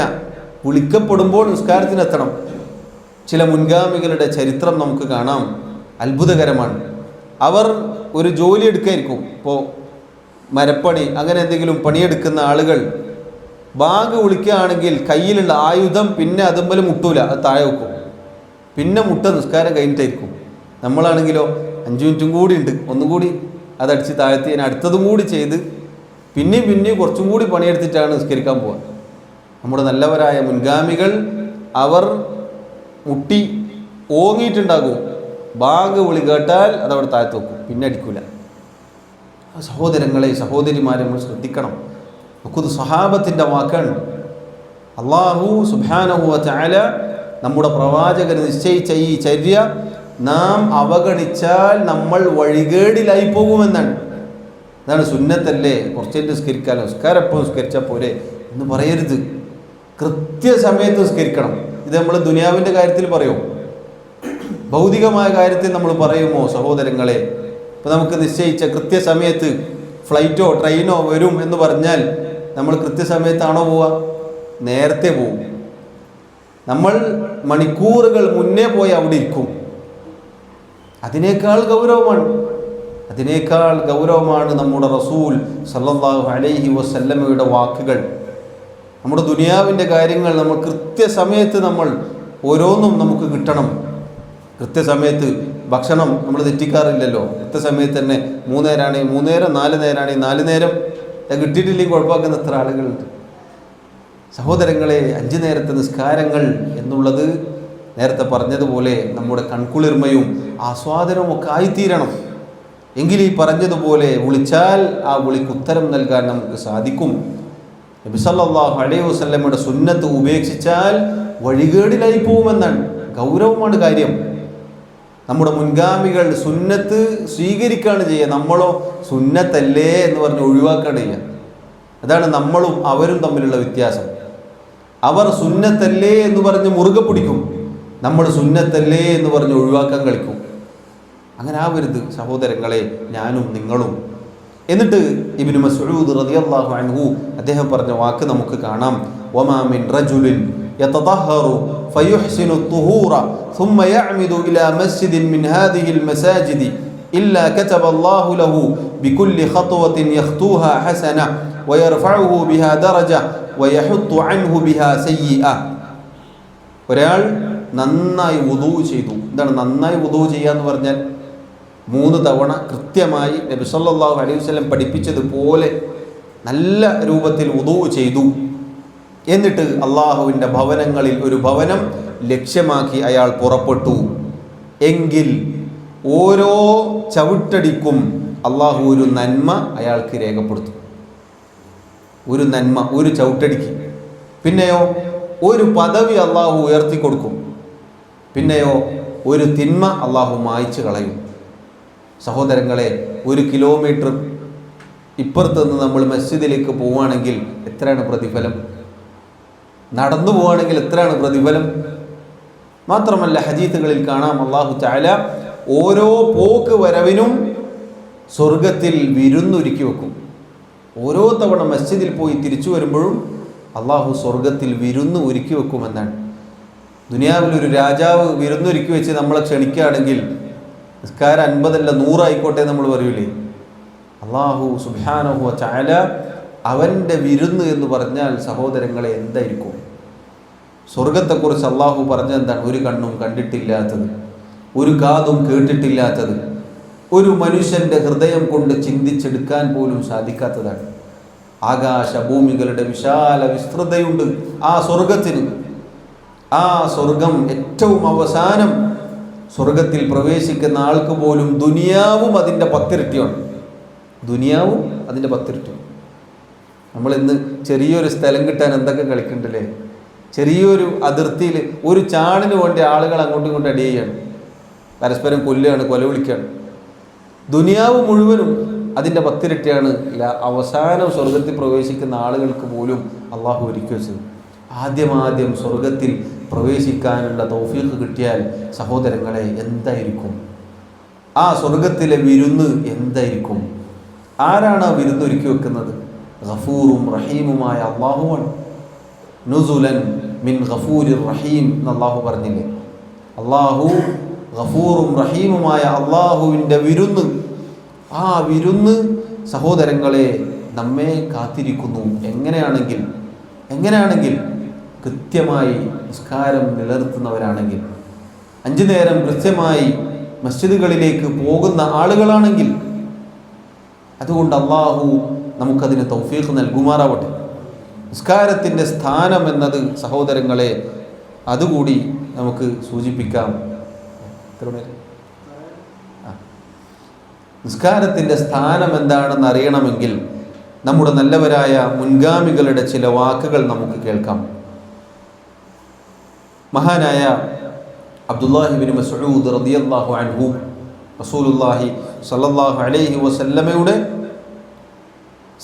വിളിക്കപ്പെടുമ്പോൾ നിസ്കാരത്തിനെത്തണം. ചില മുൻഗാമികളുടെ ചരിത്രം നമുക്ക് കാണാം, അത്ഭുതകരമാണ്. അവർ ഒരു ജോലി എടുക്കായിരിക്കും, ഇപ്പോൾ മരപ്പണി അങ്ങനെ എന്തെങ്കിലും പണിയെടുക്കുന്ന ആളുകൾ ബാങ്ക് വിളിക്കുകയാണെങ്കിൽ കയ്യിലുള്ള ആയുധം പിന്നെ അതുമ്പോൾ മുട്ടൂല, അത് താഴെ വെക്കും, പിന്നെ മുട്ട നിസ്കാരം കഴിഞ്ഞിട്ടായിരിക്കും. നമ്മളാണെങ്കിലോ 5 മിനിറ്റും കൂടി ഉണ്ട്, ഒന്നും കൂടി അതടിച്ച് താഴ്ത്തി അടുത്തതും കൂടി ചെയ്ത് പിന്നെയും കുറച്ചും കൂടി പണിയെടുത്തിട്ടാണ് നിസ്കരിക്കാൻ പോവുക. നമ്മുടെ നല്ലവരായ മുൻഗാമികൾ അവർ മുട്ടി ഓങ്ങിയിട്ടുണ്ടാകും, ബാങ്ക് വിളി കേട്ടാൽ അതവിടെ താഴ്ത്തി വെക്കും, പിന്നെ അടിക്കൂല. സഹോദരങ്ങളെ, സഹോദരിമാരെ, നമ്മൾ ശ്രദ്ധിക്കണം. നമുക്കത് സ്വഹാബത്തിൻ്റെ വാക്കാണ്. അല്ലാഹു സുബ്ഹാനഹു വ തആല നമ്മുടെ പ്രവാചകൻ നിശ്ചയിച്ച ഈ ചര്യ നാം അവഗണിച്ചാൽ നമ്മൾ വഴികേടിലായി പോകുമെന്നാണ്. അതാണ് സുന്നത്തല്ലേ, കുറച്ചേറ്റ് നിസ്കരിക്കാമല്ലോ, നിസ്കാരം എപ്പോൾ നിസ്കരിച്ചാൽ പോരെ എന്ന് പറയരുത്. കൃത്യസമയത്ത് നിസ്കരിക്കണം. ഇത് നമ്മൾ ദുനിയാവിൻ്റെ കാര്യത്തിൽ പറയുമോ? ഭൗതികമായ കാര്യത്തിൽ നമ്മൾ പറയുമോ സഹോദരങ്ങളെ? ഇപ്പോൾ നമുക്ക് നിശ്ചയിച്ച കൃത്യസമയത്ത് ഫ്ലൈറ്റോ ട്രെയിനോ വരും എന്ന് പറഞ്ഞാൽ നമ്മൾ കൃത്യസമയത്താണോ പോവുക? നേരത്തെ പോവും. നമ്മൾ മണിക്കൂറുകൾ മുന്നേ പോയി അവിടെ ഇരിക്കും. അതിനേക്കാൾ ഗൗരവമാണ് നമ്മുടെ റസൂൽ സല്ലല്ലാഹു അലൈഹി വസല്ലമയുടെ വാക്കുകൾ. നമ്മുടെ ദുനിയാവിൻ്റെ കാര്യങ്ങൾ നമ്മൾ കൃത്യസമയത്ത് നമ്മൾ ഓരോന്നും നമുക്ക് കിട്ടണം. കൃത്യസമയത്ത് ഭക്ഷണം നമ്മൾ തെറ്റിക്കാറില്ലല്ലോ. കൃത്യസമയത്ത് തന്നെ 3 നേരമാണെങ്കിൽ 3 നേരം, 4 നേരമാണെങ്കിൽ 4 നേരം കിട്ടിയിട്ടില്ലെങ്കിൽ കുഴപ്പമാക്കുന്ന എത്ര ആളുകളുണ്ട്. സഹോദരങ്ങളെ, 5 നേരത്തെ നിസ്കാരങ്ങൾ എന്നുള്ളത് നേരത്തെ പറഞ്ഞതുപോലെ നമ്മുടെ കൺകുളിർമയും ആസ്വാദനവും ഒക്കെ ആയിത്തീരണം. എങ്കിൽ ഈ പറഞ്ഞതുപോലെ വിളിച്ചാൽ ആ വിളിക്ക് ഉത്തരം നൽകാൻ നമുക്ക് സാധിക്കും. നബി സല്ലല്ലാഹു അലൈഹി വസല്ലമയുടെ സുന്നത്ത് ഉപേക്ഷിച്ചാൽ വഴികേടിലായി പോകുമെന്നാണ്. ഗൗരവമാണ് കാര്യം. നമ്മുടെ മുൻഗാമികൾ സുന്നത്ത് സ്വീകരിക്കുകയാണ് ചെയ്യുക, നമ്മളോ സുന്നത്തല്ലേ എന്ന് പറഞ്ഞ് ഒഴിവാക്കുകയാണ് ചെയ്യുക. അതാണ് നമ്മളും അവരും തമ്മിലുള്ള വ്യത്യാസം. അവർ സുന്നത്തല്ലേ എന്ന് പറഞ്ഞ് മുറുകെ പിടിക്കും, നമ്മൾ സുന്നത്തല്ലേ എന്ന് പറഞ്ഞ് ഒഴിവാക്കാൻ കളിക്കും. അങ്ങനെ ആവരുത് സഹോദരങ്ങളെ, ഞാനും നിങ്ങളും. എന്നിട്ട് ഇബ്നു മസ്ഊദ് റളിയല്ലാഹു അൻഹു അദ്ദേഹം പറഞ്ഞ വാക്ക് നമുക്ക് കാണാം. വമാ മിൻ റജുലിൻ يتطهر فيحسن الطهور ثم يعمد إلى مسجد من هذه المساجد إلا كتب الله له بكل خطوة يخطوها حسنة ويرفعه بها درجة ويحط عنه بها سيئة. ഒരാൾ നന്നായി വുദൂ ചെയ്തു. എന്താണ് നന്നായി വുദൂ ചെയ്യുക എന്ന് പറഞ്ഞാൽ? 3 തവണ കൃത്യമായി നബി സല്ലല്ലാഹു അലൈഹി വസല്ലം പഠിപ്പിച്ചതുപോലെ നല്ല രൂപത്തിൽ വുദൂ ചെയ്തു. എന്നിട്ട് അള്ളാഹുവിൻ്റെ ഭവനങ്ങളിൽ ഒരു ഭവനം ലക്ഷ്യമാക്കി അയാൾ പുറപ്പെട്ടു എങ്കിൽ ഓരോ ചവിട്ടടിക്കും അള്ളാഹു ഒരു നന്മ അയാൾക്ക് രേഖപ്പെടുത്തും. ഒരു നന്മ, ഒരു ചവിട്ടടിക്ക്. പിന്നെയോ ഒരു പദവി അള്ളാഹു ഉയർത്തി കൊടുക്കും. പിന്നെയോ ഒരു തിന്മ അള്ളാഹു മായ്ച്ചു കളയും. സഹോദരങ്ങളെ, 1 കിലോമീറ്റർ ഇപ്പുറത്ത് നിന്ന് നമ്മൾ മസ്ജിദിലേക്ക് പോവുകയാണെങ്കിൽ എത്രയാണ് പ്രതിഫലം? നടന്നു പോവുകയാണെങ്കിൽ എത്രയാണ് പ്രതിഫലം? മാത്രമല്ല ഹദീസുകളിൽ കാണാം അല്ലാഹു തആല ഓരോ പോക്ക് വരവിനും സ്വർഗത്തിൽ വിരുന്നൊരുക്കി വെക്കും. ഓരോ തവണ മസ്ജിദിൽ പോയി തിരിച്ചു വരുമ്പോഴും അള്ളാഹു സ്വർഗത്തിൽ വിരുന്ന് ഒരുക്കി വെക്കുമെന്നാണ്. ദുനിയാവിലൊരു രാജാവ് വിരുന്നൊരുക്കി വെച്ച് നമ്മളെ ക്ഷണിക്കുകയാണെങ്കിൽ നിസ്കാരം 50 അല്ല 100 ആയിക്കോട്ടെ നമ്മൾ പറയൂലേ? അള്ളാഹു സുബ്ഹാനഹു വ തആല അവൻ്റെ വിരുന്ന് എന്ന് പറഞ്ഞാൽ സഹോദരങ്ങളെ എന്തായിരിക്കും? സ്വർഗത്തെക്കുറിച്ച് അള്ളാഹു പറഞ്ഞത് എന്താണ്? ഒരു കണ്ണും കണ്ടിട്ടില്ലാത്തത്, ഒരു കാതും കേട്ടിട്ടില്ലാത്തത്, ഒരു മനുഷ്യൻ്റെ ഹൃദയം കൊണ്ട് ചിന്തിച്ചെടുക്കാൻ പോലും സാധിക്കാത്തതാണ്. ആകാശഭൂമികളുടെ വിശാല വിസ്തൃതയുണ്ട് ആ സ്വർഗത്തിന്. ആ സ്വർഗം ഏറ്റവും അവസാനം സ്വർഗത്തിൽ പ്രവേശിക്കുന്ന ആൾക്ക് പോലും ദുനിയാവും അതിൻ്റെ 10 ഇരട്ടിയാണ്. ദുനിയാവും അതിൻ്റെ 10 ഇരട്ടി. നമ്മളിന്ന് ചെറിയൊരു സ്ഥലം കിട്ടാൻ എന്തൊക്കെ കളിക്കുന്നുണ്ടല്ലേ? ചെറിയൊരു അതിർത്തിയിൽ ഒരു ചാണിന് വേണ്ടി ആളുകൾ അങ്ങോട്ടും ഇങ്ങോട്ടും അടി ചെയ്യാണ്, പരസ്പരം കൊല്ലുകയാണ്, കൊല വിളിക്കുകയാണ്. ദുനിയാവ് മുഴുവനും അതിൻ്റെ 10 ഇരട്ടിയാണ് അവസാനം സ്വർഗത്തിൽ പ്രവേശിക്കുന്ന ആളുകൾക്ക് പോലും അള്ളാഹു ഒരുക്കി വെച്ചത്. ആദ്യം സ്വർഗത്തിൽ പ്രവേശിക്കാനുള്ള തൗഫീഖ് കിട്ടിയാൽ സഹോദരങ്ങളെ എന്തായിരിക്കും ആ സ്വർഗത്തിലെ വിരുന്ന്? എന്തായിരിക്കും? ആരാണ് ആ വിരുന്ന് ഒരുക്കി വെക്കുന്നത്? ഗഫൂറും റഹീമുമായ അള്ളാഹുവാണ്. നുസുലൻ മിൻ ഗഫൂരിർ റഹീം എന്ന് അള്ളാഹു പറഞ്ഞില്ലേ? അള്ളാഹു ഗഫൂറും റഹീമുമായ അള്ളാഹുവിൻ്റെ വിരുന്ന്. ആ വിരുന്ന് സഹോദരങ്ങളെ നമ്മെ കാത്തിരിക്കുന്നു. എങ്ങനെയാണെങ്കിൽ കൃത്യമായി നിസ്കാരം നിലനിർത്തുന്നവരാണെങ്കിൽ, 5 നേരം കൃത്യമായി മസ്ജിദുകളിലേക്ക് പോകുന്ന ആളുകളാണെങ്കിൽ. അതുകൊണ്ട് അള്ളാഹു നമുക്കതിന് തൗഫീഖ് നൽകുമാറാവട്ടെ. നിസ്കാരത്തിൻ്റെ സ്ഥാനം എന്നത് സഹോദരങ്ങളെ അതുകൂടി നമുക്ക് സൂചിപ്പിക്കാം. നിസ്കാരത്തിൻ്റെ സ്ഥാനം എന്താണെന്ന് അറിയണമെങ്കിൽ നമ്മുടെ നല്ലവരായ മുൻഗാമികളുടെ ചില വാക്കുകൾ നമുക്ക് കേൾക്കാം. മഹാനായ അബ്ദുല്ലാഹി ഇബ്നു മസ്ഊദ് റളിയല്ലാഹു അൻഹു റസൂലുള്ളാഹി സ്വല്ലല്ലാഹു അലൈഹി വസല്ലമയുടെ